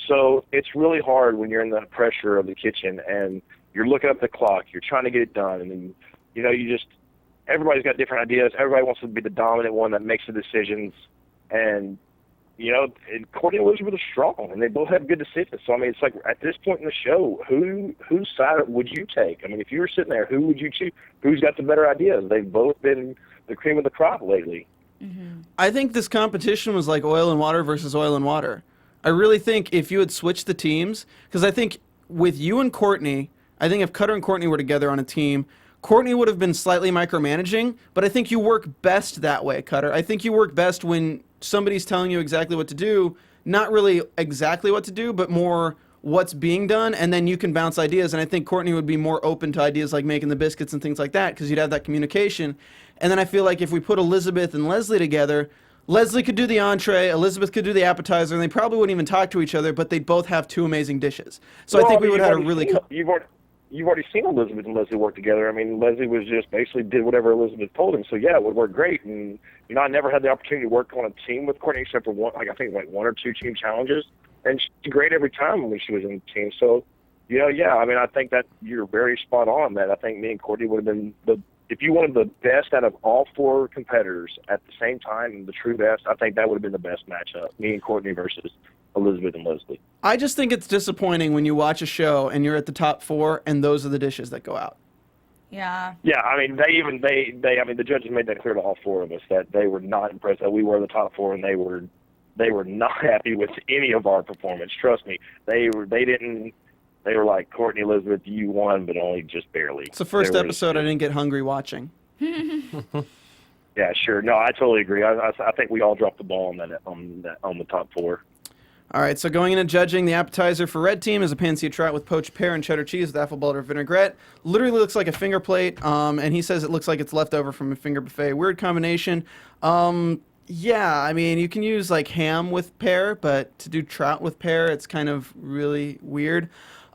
So it's really hard when you're in the pressure of the kitchen and you're looking at the clock, you're trying to get it done, and then everybody's got different ideas. Everybody wants to be the dominant one that makes the decisions. And, and Courtney and Elizabeth are strong, and they both have good decisions. So, I mean, it's like at this point in the show, whose side would you take? I mean, if you were sitting there, who would you choose? Who's got the better ideas? They've both been the cream of the crop lately. Mm-hmm. I think this competition was like oil and water versus oil and water. I really think if you had switched the teams, because I think with you and Courtney, I think if Cutter and Courtney were together on a team, Courtney would have been slightly micromanaging, but I think you work best that way, Cutter. I think you work best when somebody's telling you exactly what to do, not really exactly what to do, but more what's being done, and then you can bounce ideas. And I think Courtney would be more open to ideas like making the biscuits and things like that because you'd have that communication. And then I feel like if we put Elizabeth and Leslie together, Leslie could do the entree, Elizabeth could do the appetizer, and they probably wouldn't even talk to each other, but they'd both have two amazing dishes. So I think we would have a really... You've already seen Elizabeth and Leslie work together. I mean, Leslie was just basically did whatever Elizabeth told him. So, yeah, it would work great. And, I never had the opportunity to work on a team with Courtney except for one or two team challenges. And she's great every time when she was in the team. So, yeah, I mean, I think that you're very spot on that. I think me and Courtney would have been if you wanted the best out of all four competitors at the same time, the true best, I think that would have been the best matchup, me and Courtney versus Elizabeth and Leslie. I just think it's disappointing when you watch a show and you're at the top four and those are the dishes that go out. Yeah. Yeah, I mean, the judges made that clear to all four of us that they were not impressed that we were the top four, and they were not happy with any of our performance. Trust me, they were like, Courtney, Elizabeth, you won, but only just barely. It's the first episode I didn't get hungry watching. Yeah, sure. No, I totally agree. I think we all dropped the ball on the top 4. All right, so going into judging, the appetizer for red team is a pansia trout with poached pear and cheddar cheese with apple butter vinaigrette. Literally looks like a finger plate, and he says it looks like it's left over from a finger buffet. Weird combination. Yeah, I mean, you can use like ham with pear, but to do trout with pear, it's kind of really weird.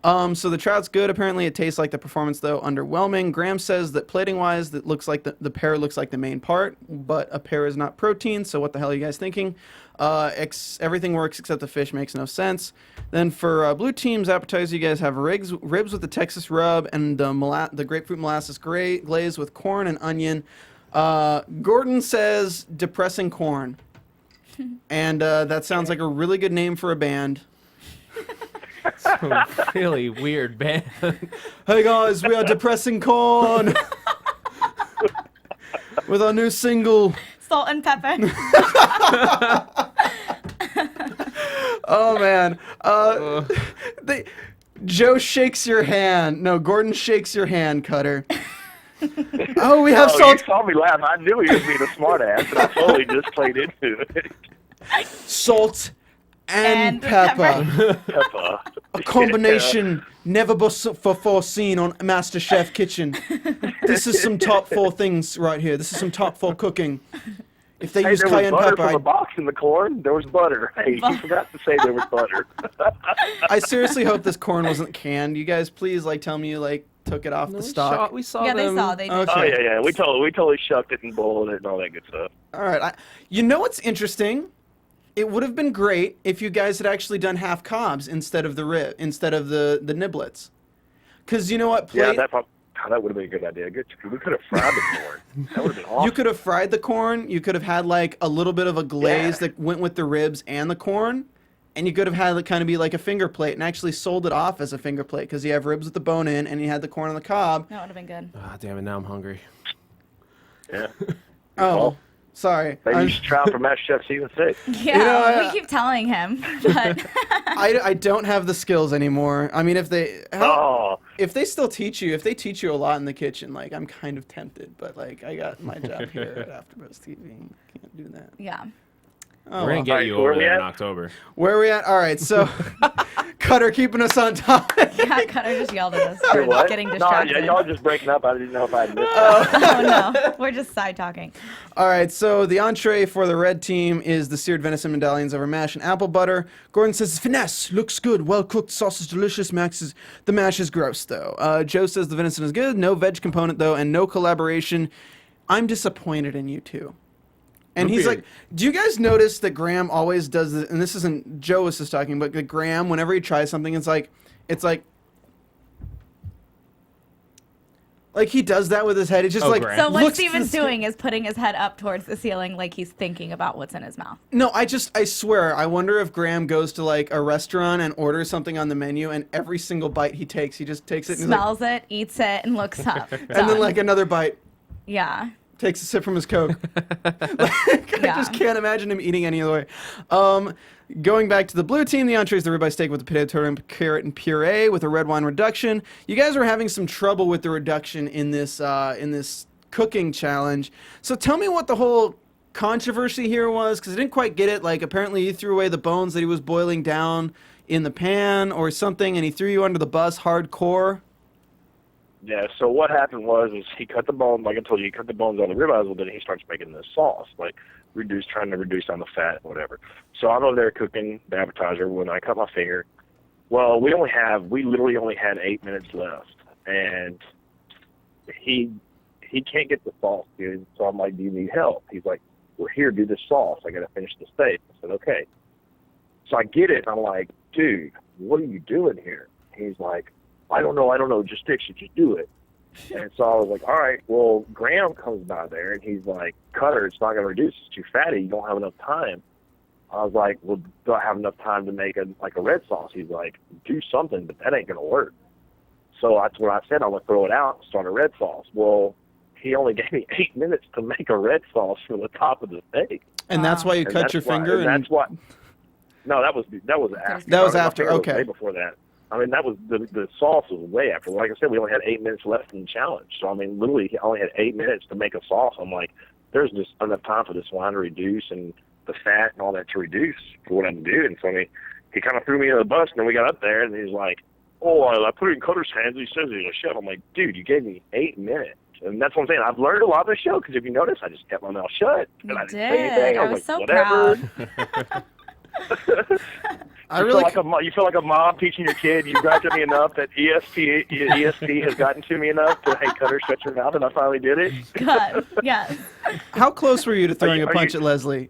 So the trout's good. Apparently, it tastes like the performance, though, underwhelming. Graham says that plating-wise, that looks like the pear looks like the main part, but a pear is not protein, so what the hell are you guys thinking? Everything works except the fish makes no sense. Then for blue team's appetizer, you guys have ribs with the Texas rub and the grapefruit molasses glaze with corn and onion. Gordon says depressing corn, and that sounds like a really good name for a band. A really weird band. Hey guys, we are depressing corn with our new single. Salt and pepper. Oh man, Joe shakes your hand. No, Gordon shakes your hand, Cutter. Oh, we have salt. You saw me laugh. I knew he was being a smart ass, and I totally just played into it. Salt and pepper. Pepper. A combination never before seen on MasterChef Kitchen. This is some top 4 things right here. This is some top 4 cooking. If they use There was cayenne butter pepper, from the box in the corn. There was butter. Hey, you forgot to say there was butter. I seriously hope this corn wasn't canned. You guys, please, tell me you took it off the stock. We saw Yeah, they them. saw. They did. Okay. Oh yeah. We totally shucked it and boiled it and all that good stuff. All right. You know what's interesting? It would have been great if you guys had actually done half cobs instead of the niblets. Because you know what? That would have been a good idea. We could have fried the corn. That would have been awesome. You could have fried the corn. You could have had a little bit of a glaze that went with the ribs and the corn. And you could have had it kind of be like a finger plate and actually sold it off as a finger plate because you have ribs with the bone in and you had the corn on the cob. That would have been good. Ah, damn it! Now I'm hungry. Yeah. Oh, Well, sorry. maybe you should try out for MasterChef Season 6. Yeah, we keep telling him, but I don't have the skills anymore. I mean, if they still teach you, if they teach you a lot in the kitchen, I'm kind of tempted. But I got my job here at AFTERBUZZ TV. Can't do that. yeah. Oh, We're gonna well. get you where over we there at? in October. Where are we at? All right, so Cutter keeping us on topic. Yeah, Cutter just yelled at us for What? getting No, distracted. y'all just breaking up. I didn't know if I missed Oh no, we're just side talking. All right, so the entree for the red team is the seared venison medallions over mash and apple butter. Gordon says, finesse, looks good, well-cooked, sauce is delicious, the mash is gross, though. Joe says the venison is good, no veg component, though, and no collaboration. I'm disappointed in you two. And he's like, do you guys notice that Graham always does this, and this isn't, Joe was just talking, but Graham, whenever he tries something, it's like he does that with his head. It's just Graham. So what looks Steven's the- doing is putting his head up towards the ceiling like he's thinking about what's in his mouth. No, I swear, I wonder if Graham goes to a restaurant and orders something on the menu, and every single bite he takes, he just takes it and Smells it, eats it, and looks up. and then another bite, Yeah. takes a sip from his Coke. I just can't imagine him eating any other way. Going back to the blue team, the entree is the ribeye steak with the potato and carrot and puree with a red wine reduction. You guys were having some trouble with the reduction in this cooking challenge. So tell me what the whole controversy here was, because I didn't quite get it. Apparently you threw away the bones that he was boiling down in the pan or something, and he threw you under the bus hardcore. Yeah, so what happened was he cut the bone, like I told you, he cut the bones on the ribeyes, but then he starts making this sauce, trying to reduce down the fat, whatever. So I'm over there cooking the appetizer when I cut my finger. Well, we literally only had 8 minutes left, and he can't get the sauce, dude. So I'm like, do you need help? He's like, well, here, do this sauce. I got to finish the steak. I said, okay. So I get it. I'm like, dude, what are you doing here? He's like, I don't know, just fix it, just do it. And so I was like, all right, well, Graham comes by there, and he's like, Cutter, it's not going to reduce, it's too fatty, you don't have enough time. I was like, well, do I have enough time to make a red sauce? He's like, do something, but that ain't going to work. So that's what I said, I'm going to throw it out and start a red sauce. Well, he only gave me 8 minutes to make a red sauce from the top of the steak. And that's why you And cut that's your why- finger? and that's why. No, that was after. That was My after, finger was okay. way before that. I mean, that was the sauce was way after. Like I said, we only had 8 minutes left in the challenge. So I mean, literally, he only had 8 minutes to make a sauce. I'm like, there's just enough time for this wine to reduce and the fat and all that to reduce for what I'm doing. And so he kind of threw me in the bus, and then we got up there, and he's like, "Oh, I put it in Cutter's hands. He says he's a chef." I'm like, "Dude, you gave me 8 minutes." And that's what I'm saying. I've learned a lot of the show because if you notice, I just kept my mouth shut. And You I didn't did. say anything. I was like, so whatever. proud. You feel like a mom teaching your kid. You got to me enough that ESP has gotten to me enough that, hey, Cutter, shut your mouth, and I finally did it. Good. Yes. How close were you to throwing Are a punch you- at Leslie?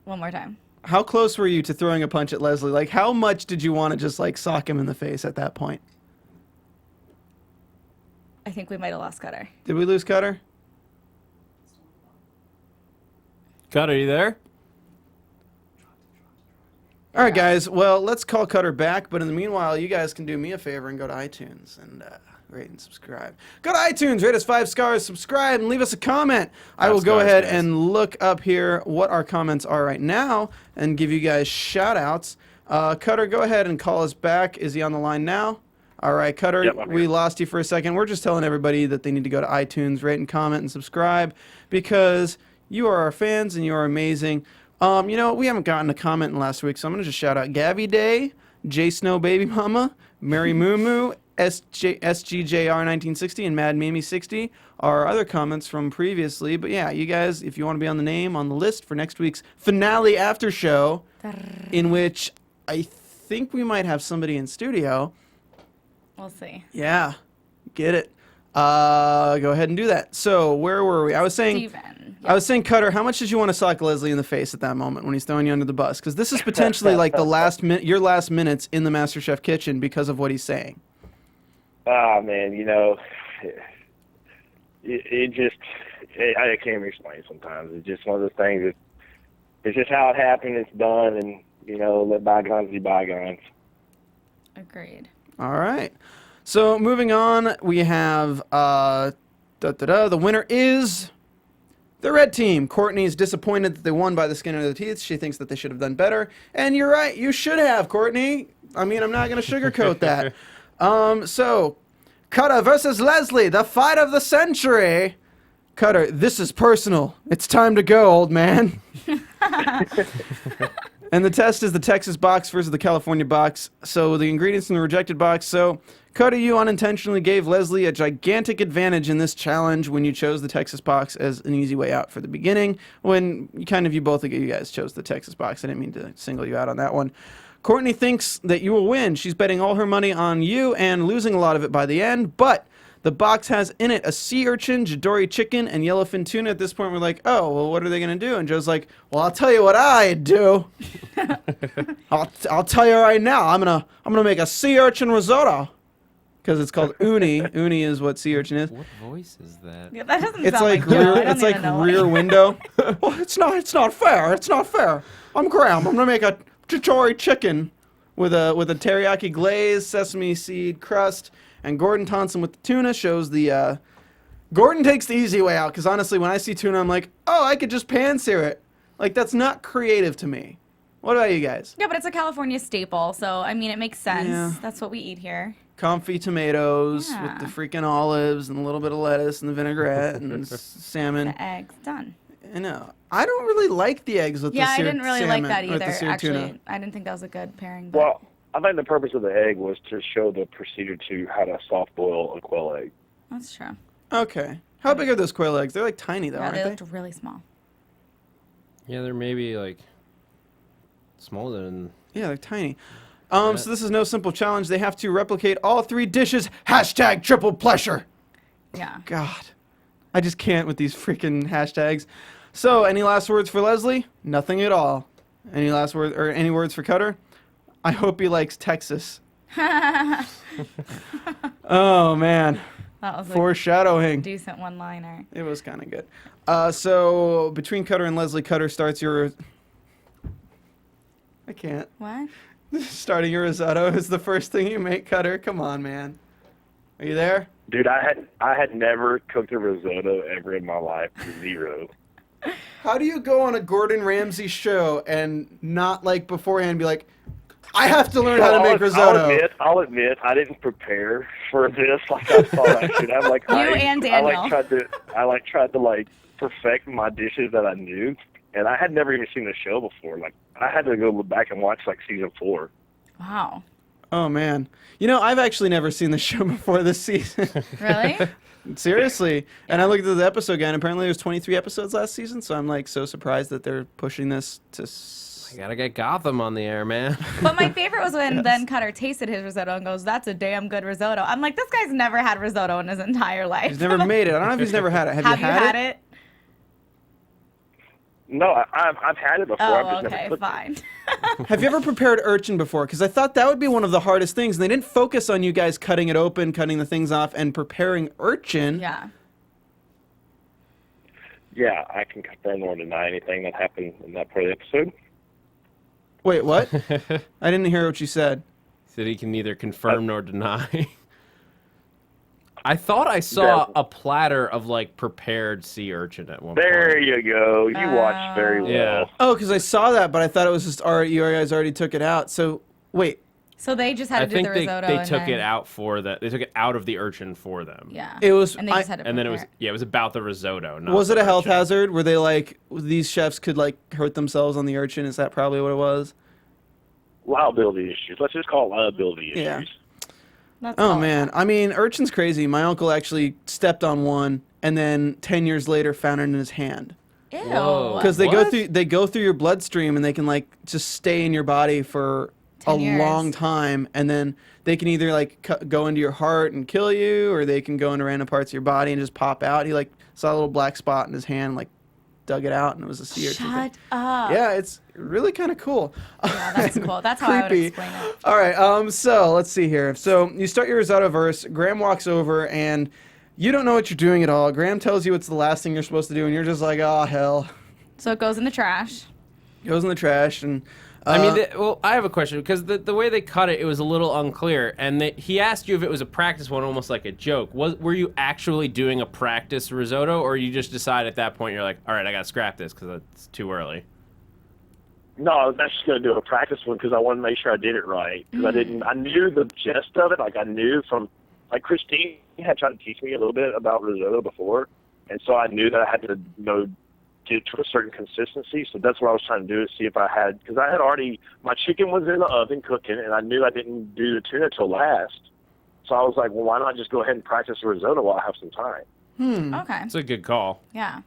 One more time. How close were you to throwing a punch at Leslie? Like, how much did you want to just, like, sock him in the face at that point? I think we might have lost Cutter. Did we lose Cutter? Cutter, are you there? All right, guys. Well, let's call Cutter back. But in the meanwhile, you guys can do me a favor and go to iTunes and rate and subscribe. Go to iTunes, rate us 5 stars, subscribe, and leave us a comment. I will go stars, ahead guys. and look up here what our comments are right now and give you guys shout-outs. Cutter, go ahead and call us back. Is he on the line now? All right, Cutter, Yep, I'm we here. lost you for a second. We're just telling everybody that they need to go to iTunes, rate and comment, and subscribe because you are our fans and you are amazing. You know, we haven't gotten a comment in last week, so I'm going to just shout out Gabby Day, J Snow Baby Mama, Mary Moo Moo, SGJR1960, and Mad Mamie 60 are other comments from previously. But yeah, you guys, if you want to be on the list for next week's finale after show, in which I think we might have somebody in studio. We'll see. Yeah, get it. Go ahead and do that. So where were we? I was saying, Cutter, how much did you want to sock Leslie in the face at that moment when he's throwing you under the bus? Because this is potentially like the your last minutes in the MasterChef kitchen because of what he's saying. Ah, man, you know, I can't even explain sometimes. It's just one of those things that it's just how it happened. It's done, and, you know, let bygones be bygones. Agreed. All right. So moving on, we have the winner is the red team. Courtney's disappointed that they won by the skin of their teeth. She thinks that they should have done better. And you're right, you should have, Courtney. I mean, I'm not going to sugarcoat that. So, Cutter versus Leslie, the fight of the century. Cutter, this is personal. It's time to go, old man. And the test is the Texas box versus the California box. So the ingredients in the rejected box. So, Cutter, you unintentionally gave Leslie a gigantic advantage in this challenge when you chose the Texas box as an easy way out for the beginning. When both of you guys chose the Texas box. I didn't mean to single you out on that one. Courtney thinks that you will win. She's betting all her money on you and losing a lot of it by the end. But the box has in it a sea urchin, Jadori chicken, and yellowfin tuna. At this point, we're like, oh, well, what are they going to do? And Joe's like, well, I'll tell you what I'd do. I'll tell you right now. I'm gonna make a sea urchin risotto. Because it's called uni. Uni is what sea urchin is. What voice is that? Yeah, that doesn't It's sound like like rear, I don't it's like even know rear why. window. Well, it's not fair. It's not fair. I'm Graham. I'm gonna make a Jadori chicken with a teriyaki glaze, sesame seed crust, and Gordon Thompson with the tuna shows the. Gordon takes the easy way out because honestly, when I see tuna, I'm like, oh, I could just pan sear it. Like that's not creative to me. What about you guys? Yeah, but it's a California staple, so I mean, it makes sense. Yeah. That's what we eat here. Comfy tomatoes Yeah. with the freaking olives and a little bit of lettuce and the vinaigrette and salmon. The eggs done. I know. I don't really like the eggs with Yeah, the I seared didn't really salmon, like that with the either. seared Actually, tuna. I didn't think that was a good pairing. But Well, I think the purpose of the egg was to show the procedure to how to soft boil a quail egg. that's true. Okay. How big are those quail eggs? They're like tiny though, Yeah, aren't they they? looked really small. Yeah, they're maybe like smaller than. Yeah, they're tiny. So this is no simple challenge. They have to replicate all 3 dishes. # triple pleasure. Yeah. God. I just can't with these freaking hashtags. So, any last words for Leslie? Nothing at all. Any last words or any words for Cutter? I hope he likes Texas. Oh man. That was a Foreshadowing. decent one-liner. It was kind of good. So between Cutter and Leslie, Cutter starts your. I can't. What? Starting your risotto is the first thing you make, Cutter. Come on, man. Are you there? Dude, I had never cooked a risotto ever in my life. 0. How do you go on a Gordon Ramsay show and not like beforehand be like, I have to learn how to make risotto. I'll admit, I didn't prepare for this like I thought I should. I'm like, and Daniel. I tried to perfect my dishes that I knew, and I had never even seen the show before. Like, I had to go back and watch season 4. Wow. Oh man, I've actually never seen the show before this season. Really? Seriously. And I looked at the episode again. Apparently, there was 23 episodes last season, so I'm so surprised that they're pushing this to. I gotta get Gotham on the air, man. But my favorite was when then Cutter tasted his risotto and goes, "That's a damn good risotto." I'm like, this guy's never had risotto in his entire life. He's never made it. I don't know if he's never had it. Have you had it? No, I've had it before. I've Oh, just okay, never cooked fine. Have you ever prepared urchin before? Because I thought that would be one of the hardest things. And they didn't focus on you guys cutting it open, cutting the things off, and preparing urchin. Yeah. Yeah, I can confirm or deny anything that happened in that part of the episode. Wait, what? I didn't hear what you said. He said he can neither confirm nor deny. I thought I saw a platter of prepared sea urchin at one point. There you go. You watched very well. Yeah. Oh, because I saw that, but I thought it was just you guys already took it out. So, wait. So they just had to do the risotto. they took it out for that. They took it out of the urchin for them. Yeah. It was. And they just had to And then prepare it was about the risotto. Not Was it the a health urchin. hazard? Were they these chefs could hurt themselves on the urchin? Is that probably what it was? Liability issues. Let's just call it liability issues. Yeah. That's Oh all. man, I mean, urchin's crazy. My uncle actually stepped on one, and then 10 years later found it in his hand. Ew. Whoa. Because What? they go through your bloodstream, and they can just stay in your body for 10 a years. long time, and then they can either go into your heart and kill you, or they can go into random parts of your body and just pop out. He saw a little black spot in his hand, dug it out, and it was a sea urchin. Shut up. Yeah, it's really kind of cool. Yeah, that's cool. That's how I would Creepy. explain it. All right, so let's see here. So you start your risotto verse. Graham walks over, and you don't know what you're doing at all. Graham tells you it's the last thing you're supposed to do, and you're just like, oh, hell. So it goes in the trash. Goes in the trash, and... I mean, I have a question because the way they cut it was a little unclear, and he asked you if it was a practice one, almost like a joke. Were you actually doing a practice risotto, or you just decide at that point you're like, all right, I gotta scrap this because it's too early? No, I was actually going to do a practice one because I wanted to make sure I did it right. Because I knew the gist of it. I knew from, Christine had tried to teach me a little bit about risotto before. And so I knew that I had to, get to a certain consistency. So that's what I was trying to do, is see if I had, because I had already, my chicken was in the oven cooking, and I knew I didn't do the tuna till last. So I was like, well, why not just go ahead and practice the risotto while I have some time? Okay. It's a good call. Yeah.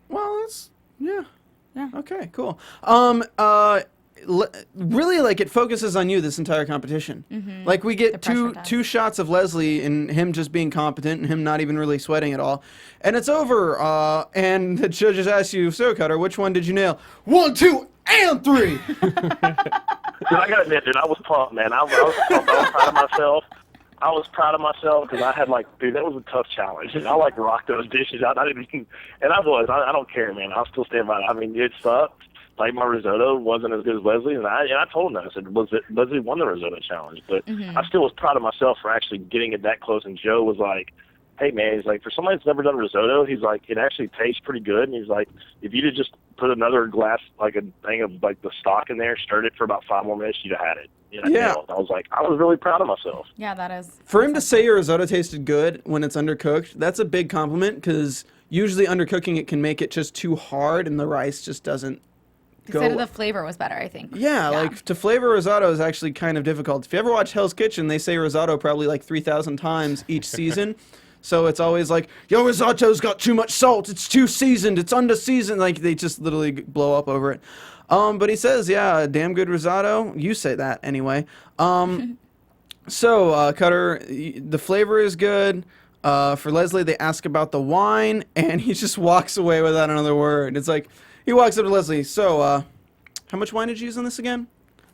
Well, yeah. Yeah. Okay, cool. Really, it focuses on you this entire competition. Mm-hmm. We get The pressure two shots of Leslie and him just being competent and him not even really sweating at all, and it's over. And the judges ask you, so Cutter, which one did you nail? 1, 2, and 3. Dude, I got to admit, dude, I was pumped, man. I was pumped. I was proud of myself. I was proud of myself because I had dude, that was a tough challenge. And I rocked those dishes out. I don't care, man. I'll still stand by it. I mean, it sucked. My risotto wasn't as good as Leslie, and I told him that. I said, Leslie won the risotto challenge, but I still was proud of myself for actually getting it that close. And Joe was like, hey man, he's like, for somebody that's never done risotto, he's like, it actually tastes pretty good. And he's like, if you'd have just put another glass, a thing of the stock in there, stirred it for about 5 more minutes, you'd have had it. Yeah. I was like, I was really proud of myself. Yeah, that is. For him to say your risotto tasted good when it's undercooked, that's a big compliment, because usually undercooking it can make it just too hard and the rice just doesn't go. Instead of the flavor was better, I think. Yeah, to flavor risotto is actually kind of difficult. If you ever watch Hell's Kitchen, they say risotto probably 3,000 times each season. So it's always your risotto's got too much salt, it's too seasoned, it's under-seasoned. They just literally blow up over it. But he says, yeah, damn good risotto. You say that anyway. So, Cutter, the flavor is good. For Leslie, they ask about the wine, and he just walks away without another word. It's he walks up to Leslie, so, how much wine did you use on this again?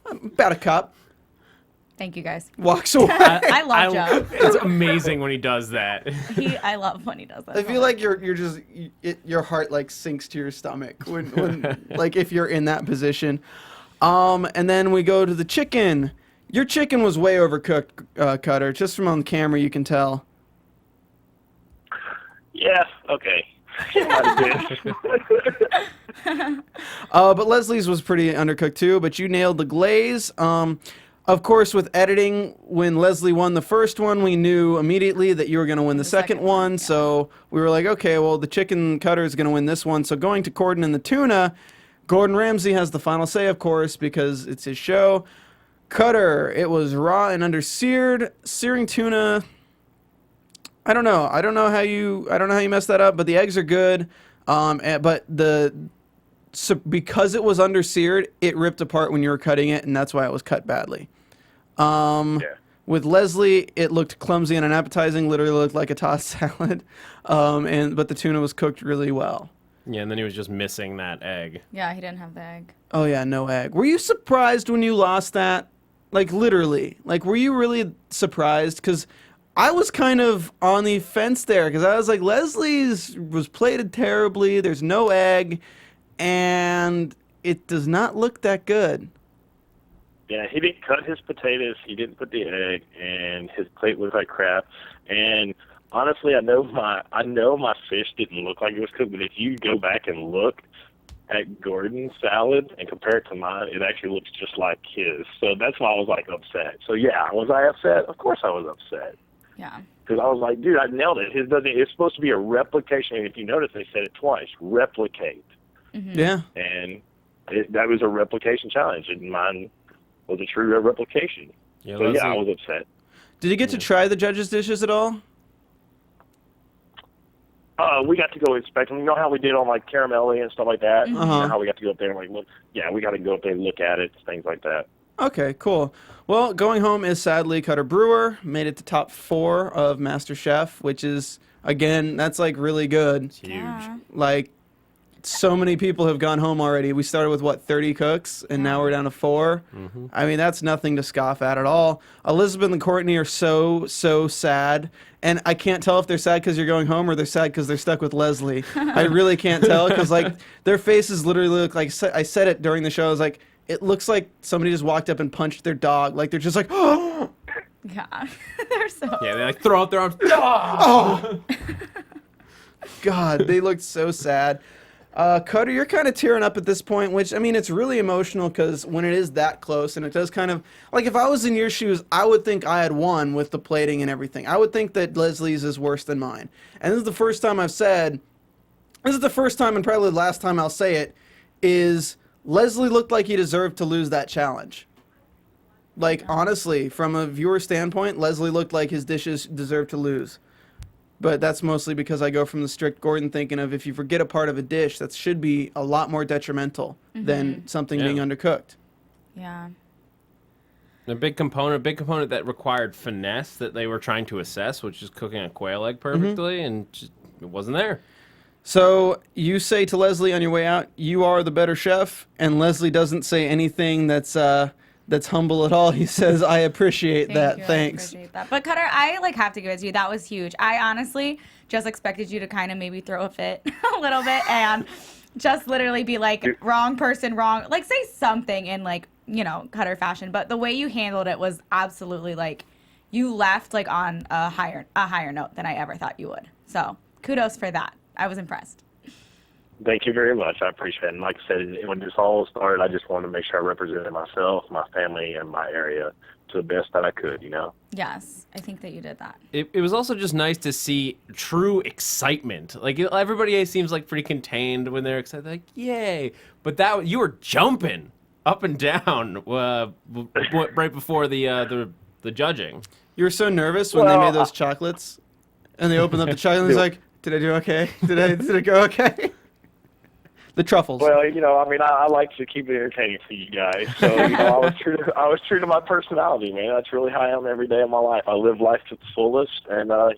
About a cup. Thank you, guys. Walks away. I love Joe. It's amazing when he does that. I love when he does that. I feel like you're just your heart sinks to your stomach when if you're in that position. And then we go to the chicken. Your chicken was way overcooked, Cutter. Just from on camera, you can tell. Yeah, okay. It might have been. But Leslie's was pretty undercooked too, but you nailed the glaze. Of course, with editing, when Leslie won the first one, we knew immediately that you were going to win the second one. yeah. So we were like, okay, well, the chicken cutter is going to win this one. So going to Gordon and the tuna, Gordon Ramsay has the final say, of course, because it's his show. Cutter, it was raw and under-seared. Searing tuna, I don't know. I don't know how you messed that up, but the eggs are good. Because it was under-seared, it ripped apart when you were cutting it, and that's why it was cut badly. Yeah. With Leslie, it looked clumsy and unappetizing, literally looked like a tossed salad. But the tuna was cooked really well. Yeah, and then he was just missing that egg. Yeah, he didn't have the egg. Oh yeah, no egg. Were you surprised when you lost that? Like literally. Like were you really surprised? Because I was kind of on the fence there, because I was like, Leslie's was plated terribly, there's no egg, and it does not look that good. Yeah, he didn't cut his potatoes. He didn't put the egg, and his plate looked like crap. And honestly, I know my fish didn't look like it was cooked. But if you go back and look at Gordon's salad and compare it to mine, it actually looks just like his. So that's why I was like upset. So yeah, was I upset? Of course I was upset. Yeah. Because I was like, dude, I nailed it. It's supposed to be a replication. And if you notice, they said it twice: replicate. Mm-hmm. Yeah. And that was a replication challenge, and mine was a true replication. Yeah, So yeah, I was upset. Did you get to try the judges' dishes at all? We got to go inspect them. You know how we did on like Caramelli and stuff like that? Mm-hmm. You know how we got to go up there and like look? Yeah, we got to go up there and look at it, things like that. Okay, cool. Well, going home is sadly Cutter Brewer. Made it to top 4 of MasterChef, which is, again, that's like really good. It's huge. Yeah. Like, so many people have gone home already. We started with, 30 cooks, and now we're down to 4. Mm-hmm. I mean, that's nothing to scoff at all. Elizabeth and Courtney are so sad, and I can't tell if they're sad because you're going home or they're sad because they're stuck with Leslie. I really can't tell because, their faces literally look like, I said it during the show, I was like, it looks like somebody just walked up and punched their dog. Like, they're just like, oh! Yeah. They're so. Yeah, they like throw out their arms. Oh! God, they looked so sad. Cutter, you're kind of tearing up at this point, which, I mean, it's really emotional because when it is that close, and it does kind of, like, if I was in your shoes, I would think I had won with the plating and everything. I would think that Leslie's is worse than mine. And this is the first time and probably the last time I'll say it, is Leslie looked like he deserved to lose that challenge. Like, honestly, from a viewer standpoint, Leslie looked like his dishes deserved to lose. But that's mostly because I go from the strict Gordon thinking of if you forget a part of a dish, that should be a lot more detrimental than something being undercooked. Yeah. A big component that required finesse that they were trying to assess, which is cooking a quail egg perfectly, and just, it wasn't there. So you say to Leslie on your way out, you are the better chef, and Leslie doesn't say anything that's humble at all. He says, I appreciate that. You. Thanks. I appreciate that. But Cutter, I have to give it to you. That was huge. I honestly just expected you to kind of maybe throw a fit a little bit and just literally be like, wrong person, wrong. Like, say something in Cutter fashion. But the way you handled it was absolutely you left on a higher note than I ever thought you would. So kudos for that. I was impressed. Thank you very much. I appreciate it. And like I said, when this all started, I just wanted to make sure I represented myself, my family, and my area to the best that I could, Yes, I think that you did that. It was also just nice to see true excitement. Like, everybody seems pretty contained when they're excited, like, yay. But that you were jumping up and down right before the judging. You were so nervous when they made those chocolates, and they opened up the chocolate, and he's like, did I do okay? Did it go okay? The truffles. Well, I like to keep it entertaining for you guys. So, I was true to my personality, man. That's really how I am every day of my life. I live life to the fullest, and I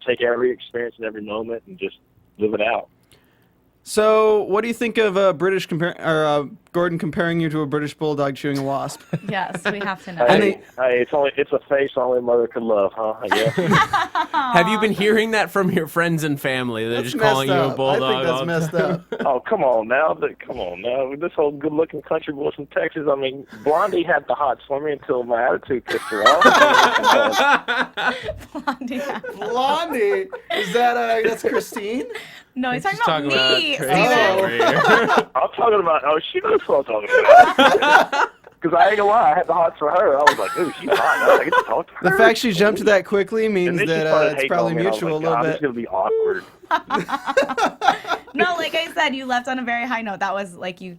take every experience and every moment and just live it out. So, what do you think of Gordon comparing you to a British bulldog chewing a wasp? Yes, we have to know. Hey, it's a face only a mother could love, huh? I guess. Have you been hearing that from your friends and family? They're just calling you a bulldog. I think that's messed up. Oh, come on now. This whole good-looking country boy from Texas. Blondie had the hots for me until my attitude pissed her off. Blondie. Blondie? Is that's Christine? No, he's talking She's about me, Traci Steven. over here. I'm talking about. Oh, she knows what I'm talking about. Because I ain't gonna lie, I had the hots for her. I was like, ooh, she's hot. I get to talk to her. The fact she jumped to that quickly means And then she that started it's hating probably on me, and I was mutual like, a little God, bit. This is gonna be awkward. No, like I said, you left on a very high note. That was like you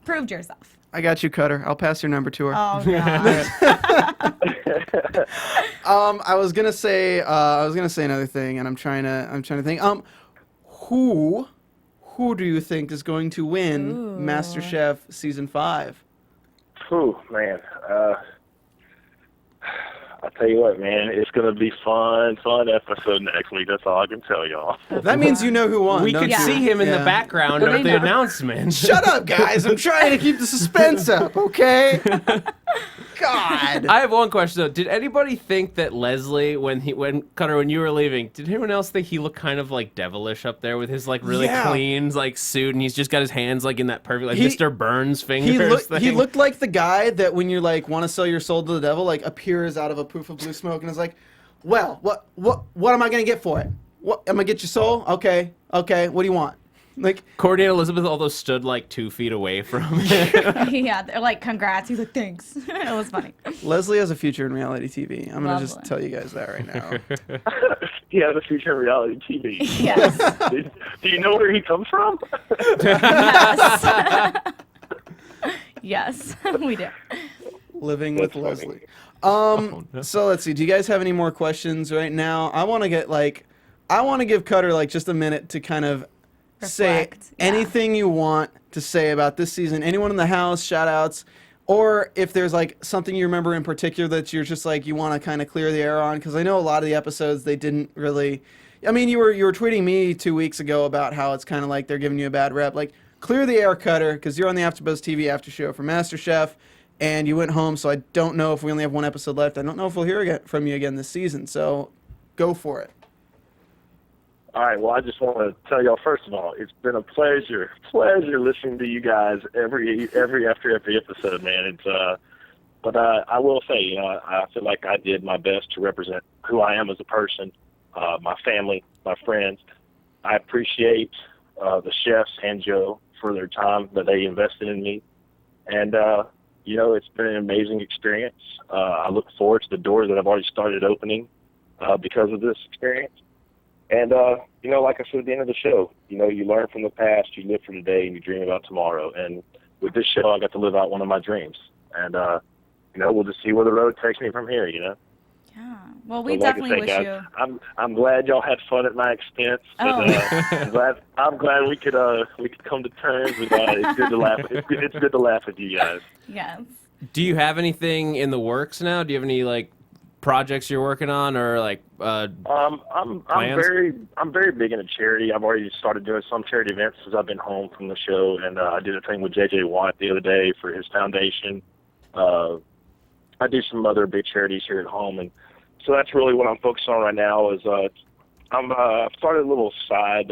proved yourself. I got you, Cutter. I'll pass your number to her. Oh god. I was gonna say another thing, and I'm trying to think. Who do you think is going to win MasterChef season 5? Whew, man. I'll tell you what, man. It's gonna be fun episode next week. That's all I can tell y'all. That means you know who won. We don't could you? see him in the Yeah. background of the announcement. Shut up, guys! I'm trying to keep the suspense up. Okay. God. I have one question though. Did anybody think that Leslie, when you were leaving, did anyone else think he looked kind of like devilish up there with his like really Yeah. clean like suit, and he's just got his hands like in that perfect like He- Mr. Burns fingers thing? He looked like the guy that when you like want to sell your soul to the devil, like appears out of a poof of blue smoke and is like, well, what am I gonna get for it? What am I gonna get your soul? Okay. What do you want? Like, Courtney and Elizabeth although stood like 2 feet away from him. Yeah, they're like, congrats. He's like, thanks. It was funny. Leslie has a future in reality TV. I'm gonna just Lovely. tell you guys that right now. He has a future in reality TV. Yes. Do you know where he comes from? Yes. Yes, we do. Living with That's funny. Leslie. no. So let's see. Do you guys have any more questions right now? I want to give Cutter like just a minute to kind of Reflect, say yeah. anything you want to say about this season. Anyone in the house, shout outs, or if there's like something you remember in particular that you're just like you want to kind of clear the air on, because I know a lot of the episodes they didn't really. I mean, you were tweeting me 2 weeks ago about how it's kind of like they're giving you a bad rep. Like, clear the air, Cutter, because you're on the AfterBuzz TV after show for MasterChef, and you went home. So I don't know if we only have one episode left. I don't know if we'll hear from you again this season. So go for it. All right. Well, I just want to tell y'all first of all, it's been a pleasure listening to you guys every episode, man. It's but I will say, I feel like I did my best to represent who I am as a person, my family, my friends. I appreciate the chefs and Joe for their time that they invested in me, and it's been an amazing experience. I look forward to the doors that I've already started opening because of this experience. And, like I said at the end of the show, you learn from the past, you live for today, and you dream about tomorrow. And with this show, I got to live out one of my dreams. And, we'll just see where the road takes me from here, Yeah. Well, we So like I definitely say, wish guys, you. I'm glad y'all had fun at my expense. But, Oh. I'm glad we could come to terms. And, it's good to laugh. It's good to laugh with you guys. Yes. Do you have anything in the works now? Do you have any like projects you're working on, or like I'm plans? very big into charity. I've already started doing some charity events since I've been home from the show, and I did a thing with JJ Watt the other day for his foundation. I do some other big charities here at home, and so that's really what I'm focused on right now. Is I've started a little side,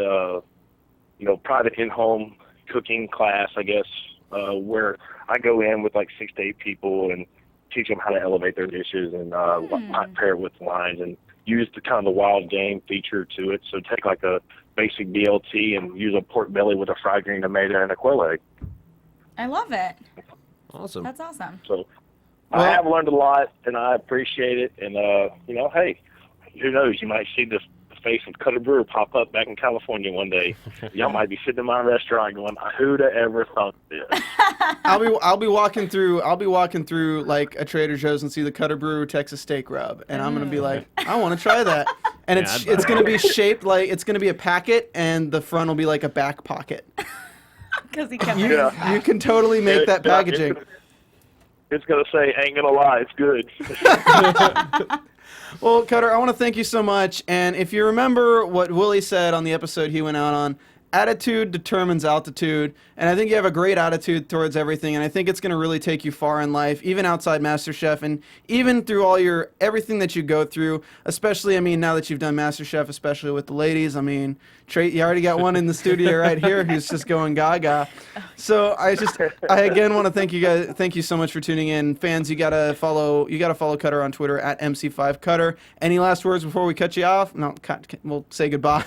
private in-home cooking class, I guess, where I go in with like 6 to 8 people and teach them how to elevate their dishes and pair it with wines and use the kind of the wild game feature to it. So take like a basic BLT and use a pork belly with a fried green tomato and a quail egg. I love it. awesome? That's awesome. So I have learned a lot, and I appreciate it. And, hey, who knows? You might see the face of Cutter Brewer pop up back in California one day. Y'all might be sitting in my restaurant going, who'd have ever thought this? I'll be walking through like a Trader Joe's and see the Cutter Brewer Texas steak rub, and I'm gonna be like, I want to try that. And Yeah, it's gonna be shaped like it's gonna be a packet, and the front will be like a back pocket. Because he kept You, bringing it you back. can totally make that packaging. It's going to say, ain't going to lie, it's good. Well, Cutter, I want to thank you so much. And if you remember what Willie said on the episode he went out on, attitude determines altitude. And I think you have a great attitude towards everything. And I think it's going to really take you far in life, even outside MasterChef and even through everything that you go through, especially, now that you've done MasterChef, especially with the ladies. You already got one in the studio right here who's just going gaga. So I again want to thank you guys. Thank you so much for tuning in. Fans, you gotta follow Cutter on Twitter at MC5Cutter. Any last words before we cut you off? No, we'll say goodbye.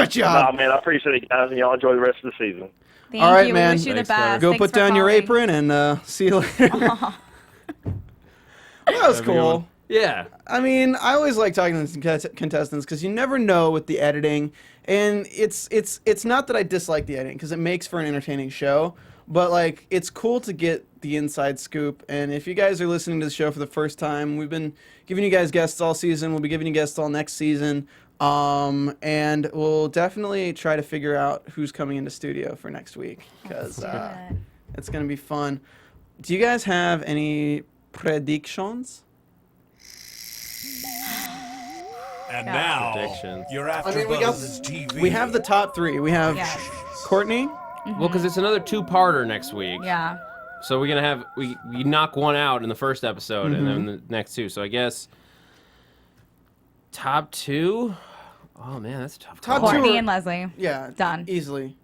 Good job. Nah, man, I appreciate it, guys, and y'all enjoy the rest of the season. Thank All right, you. man. We wish you Thanks, the Cutter. best. Go Thanks put for down your calling. apron and see you later. That was cool. Yeah. I mean, I always like talking to the contestants because you never know with the editing, and it's not that I dislike the editing because it makes for an entertaining show, but like it's cool to get the inside scoop. And if you guys are listening to the show for the first time, we've been giving you guys guests all season. We'll be giving you guests all next season, and we'll definitely try to figure out who's coming into studio for next week because it's gonna be fun. Do you guys have any predictions? And now, Predictions. your I mean, we got- AfterBuzz TV. We have the top three. We have Yes. Courtney. Well, because it's another two-parter next week. Yeah. So we're gonna have we knock one out in the first episode and then the next two. So I guess top two. Oh man, that's a tough. Top call. two Courtney are- and Leslie. Yeah, Done. easily.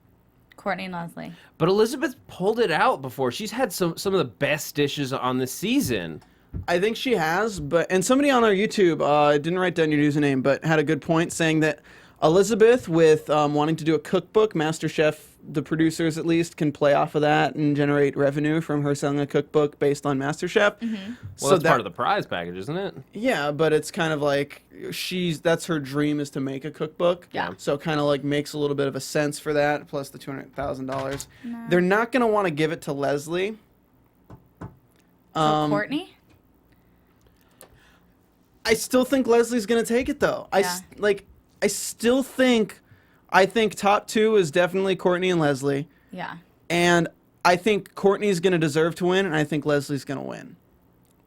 Courtney and Leslie. But Elizabeth pulled it out before. She's had some of the best dishes on this season. I think she has, and somebody on our YouTube didn't write down your username, but had a good point saying that Elizabeth, with wanting to do a cookbook, MasterChef, the producers at least, can play off of that and generate revenue from her selling a cookbook based on MasterChef. Well, that's part of the prize package, isn't it? Yeah, but it's kind of like that's her dream is to make a cookbook. Yeah. So kind of like makes a little bit of a sense for that, plus the $200,000. They're not gonna want to give it to Leslie. So Courtney? I still think Leslie's gonna take it though. Yeah. I think top two is definitely Courtney and Leslie, Yeah. and I think Courtney's gonna deserve to win, and I think Leslie's gonna win.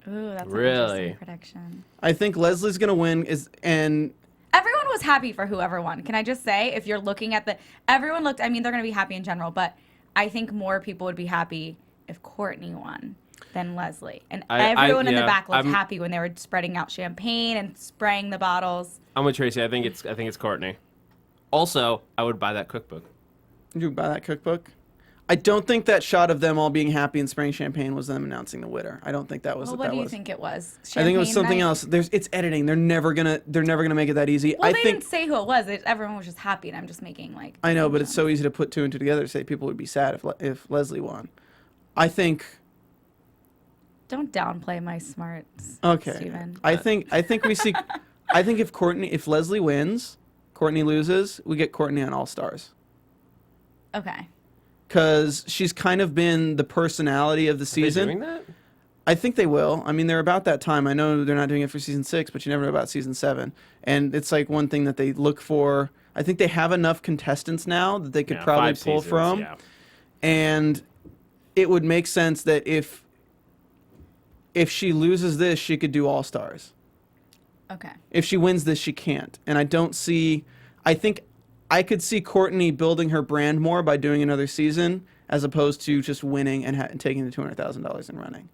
Ooh, that's an Really? interesting prediction. I think Leslie's gonna win and Everyone was happy for whoever won. Can I just say, if you're looking at everyone looked, I mean, they're going to be happy in general, but I think more people would be happy if Courtney won than Leslie. And everyone in the back looked happy when they were spreading out champagne and spraying the bottles. I'm with Tracy. I think it's Courtney. Also, I would buy that cookbook. you buy that cookbook. I don't think that shot of them all being happy and spraying champagne was them announcing the winner. I don't think that was Well, what what that do you was. think it was? I think it was Champagne something night? else. It's editing. They're never gonna make it that easy. Well, I they think didn't say who it was. Everyone was just happy, and I'm just making like. I know, but it's so easy to put two and two together to say people would be sad if Leslie won. I think Don't downplay my smarts. okay. Steven. I think we see. I think if Leslie wins, Courtney loses, we get Courtney on All Stars. Okay. Because she's kind of been the personality of the Are they season. doing that? I think they will. I mean, they're about that time. I know they're not doing it for season 6, but you never know about season 7. And it's like one thing that they look for. I think they have enough contestants now that they could Yeah, probably 5 pull seasons, from. yeah. And it would make sense that if she loses this, she could do All Stars. Okay. If she wins this, she can't. And I think I could see Courtney building her brand more by doing another season as opposed to just winning and taking the $200,000 and running.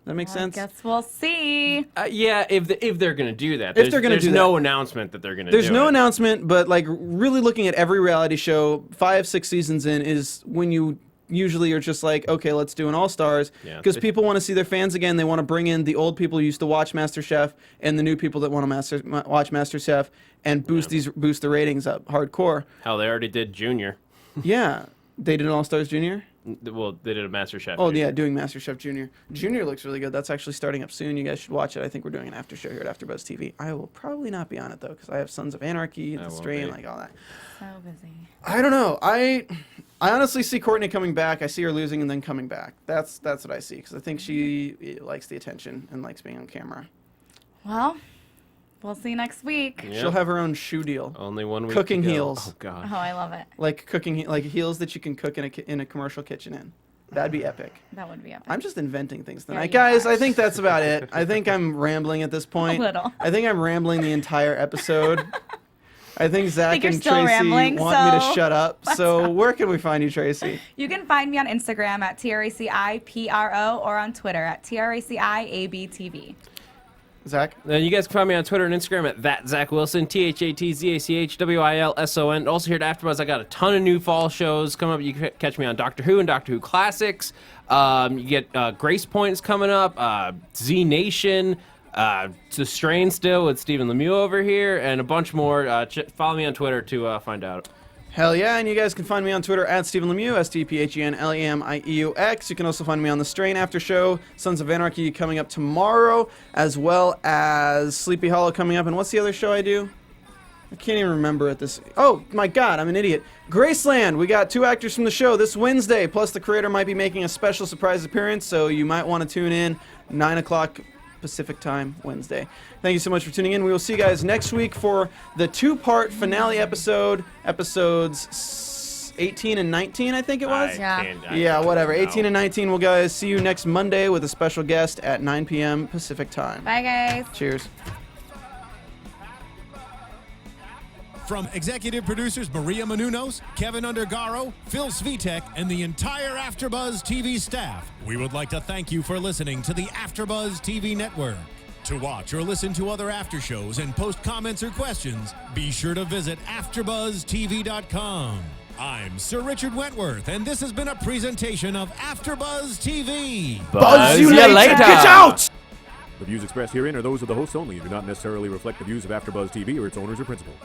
Does that make sense? I guess we'll see. Yeah, if they're gonna do that, If they're gonna there's do no that. announcement that they're gonna. There's do no it. announcement, but like really looking at every reality show, 5-6 seasons in is when you usually are just like, okay, let's do an All Stars Yeah. because people want to see their fans again. They want to bring in the old people who used to watch MasterChef and the new people that want to watch MasterChef and boost the ratings up hardcore. Hell, they already did Junior. Yeah, they did an All Stars Junior. Well, they did a MasterChef. Oh Junior. yeah, doing MasterChef Junior. Junior looks really good. That's actually starting up soon. You guys should watch it. I think we're doing an after show here at AfterBuzz TV. I will probably not be on it though because I have Sons of Anarchy, The won't Strain, be. like all that. So busy. I don't know. I honestly see Courtney coming back. I see her losing and then coming back. That's what I see because I think she likes the attention and likes being on camera. Well, we'll see next week. Yeah. She'll have her own shoe deal, Only 1 week. Cooking to go. heels. Oh God. Oh, I love it. like heels that you can cook in a commercial kitchen in. That'd be epic. That would be epic. I'm just inventing things Yeah, tonight, you guys. are. I think that's about it. I think I'm rambling at this point. A little. I think I'm rambling the entire episode. I think Zach you're and still Tracy rambling, want me to so shut up. So where can we find you, Tracy? You can find me on Instagram at TRACIPRO or on Twitter at TRACIABTV. Zach? Then you guys can find me on Twitter and Instagram at that Zach Wilson, THATZACHWILSON. Also here at AfterBuzz, I got a ton of new fall shows coming up. You can catch me on Doctor Who and Doctor Who Classics. You get Grace Point is coming up, Z Nation. The Strain still with Stephen Lemieux over here, and a bunch more. Follow me on Twitter to find out. Hell yeah, and you guys can find me on Twitter at Stephen Lemieux, StephenLemieux. You can also find me on the Strain After Show, Sons of Anarchy coming up tomorrow, as well as Sleepy Hollow coming up. And what's the other show I do? I can't even remember at this. Oh my God, I'm an idiot. Graceland. We got 2 actors from the show this Wednesday. Plus, the creator might be making a special surprise appearance, so you might want to tune in 9 o'clock Pacific time Wednesday. Thank you so much for tuning in. We will see you guys next week for the 2-part finale episodes 18 and 19, I think it was. Yeah, whatever. 18 and 19. We'll guys see you next Monday with a special guest at 9 p.m. Pacific time. Bye, guys. Cheers. From executive producers Maria Menounos, Kevin Undergaro, Phil Svitek, and the entire AfterBuzz TV staff, we would like to thank you for listening to the AfterBuzz TV network. To watch or listen to other after shows and post comments or questions, be sure to visit AfterBuzzTV.com. I'm Sir Richard Wentworth, and this has been a presentation of AfterBuzz TV. Buzz you later. Get out! The views expressed herein are those of the hosts only and do not necessarily reflect the views of AfterBuzz TV or its owners or principals.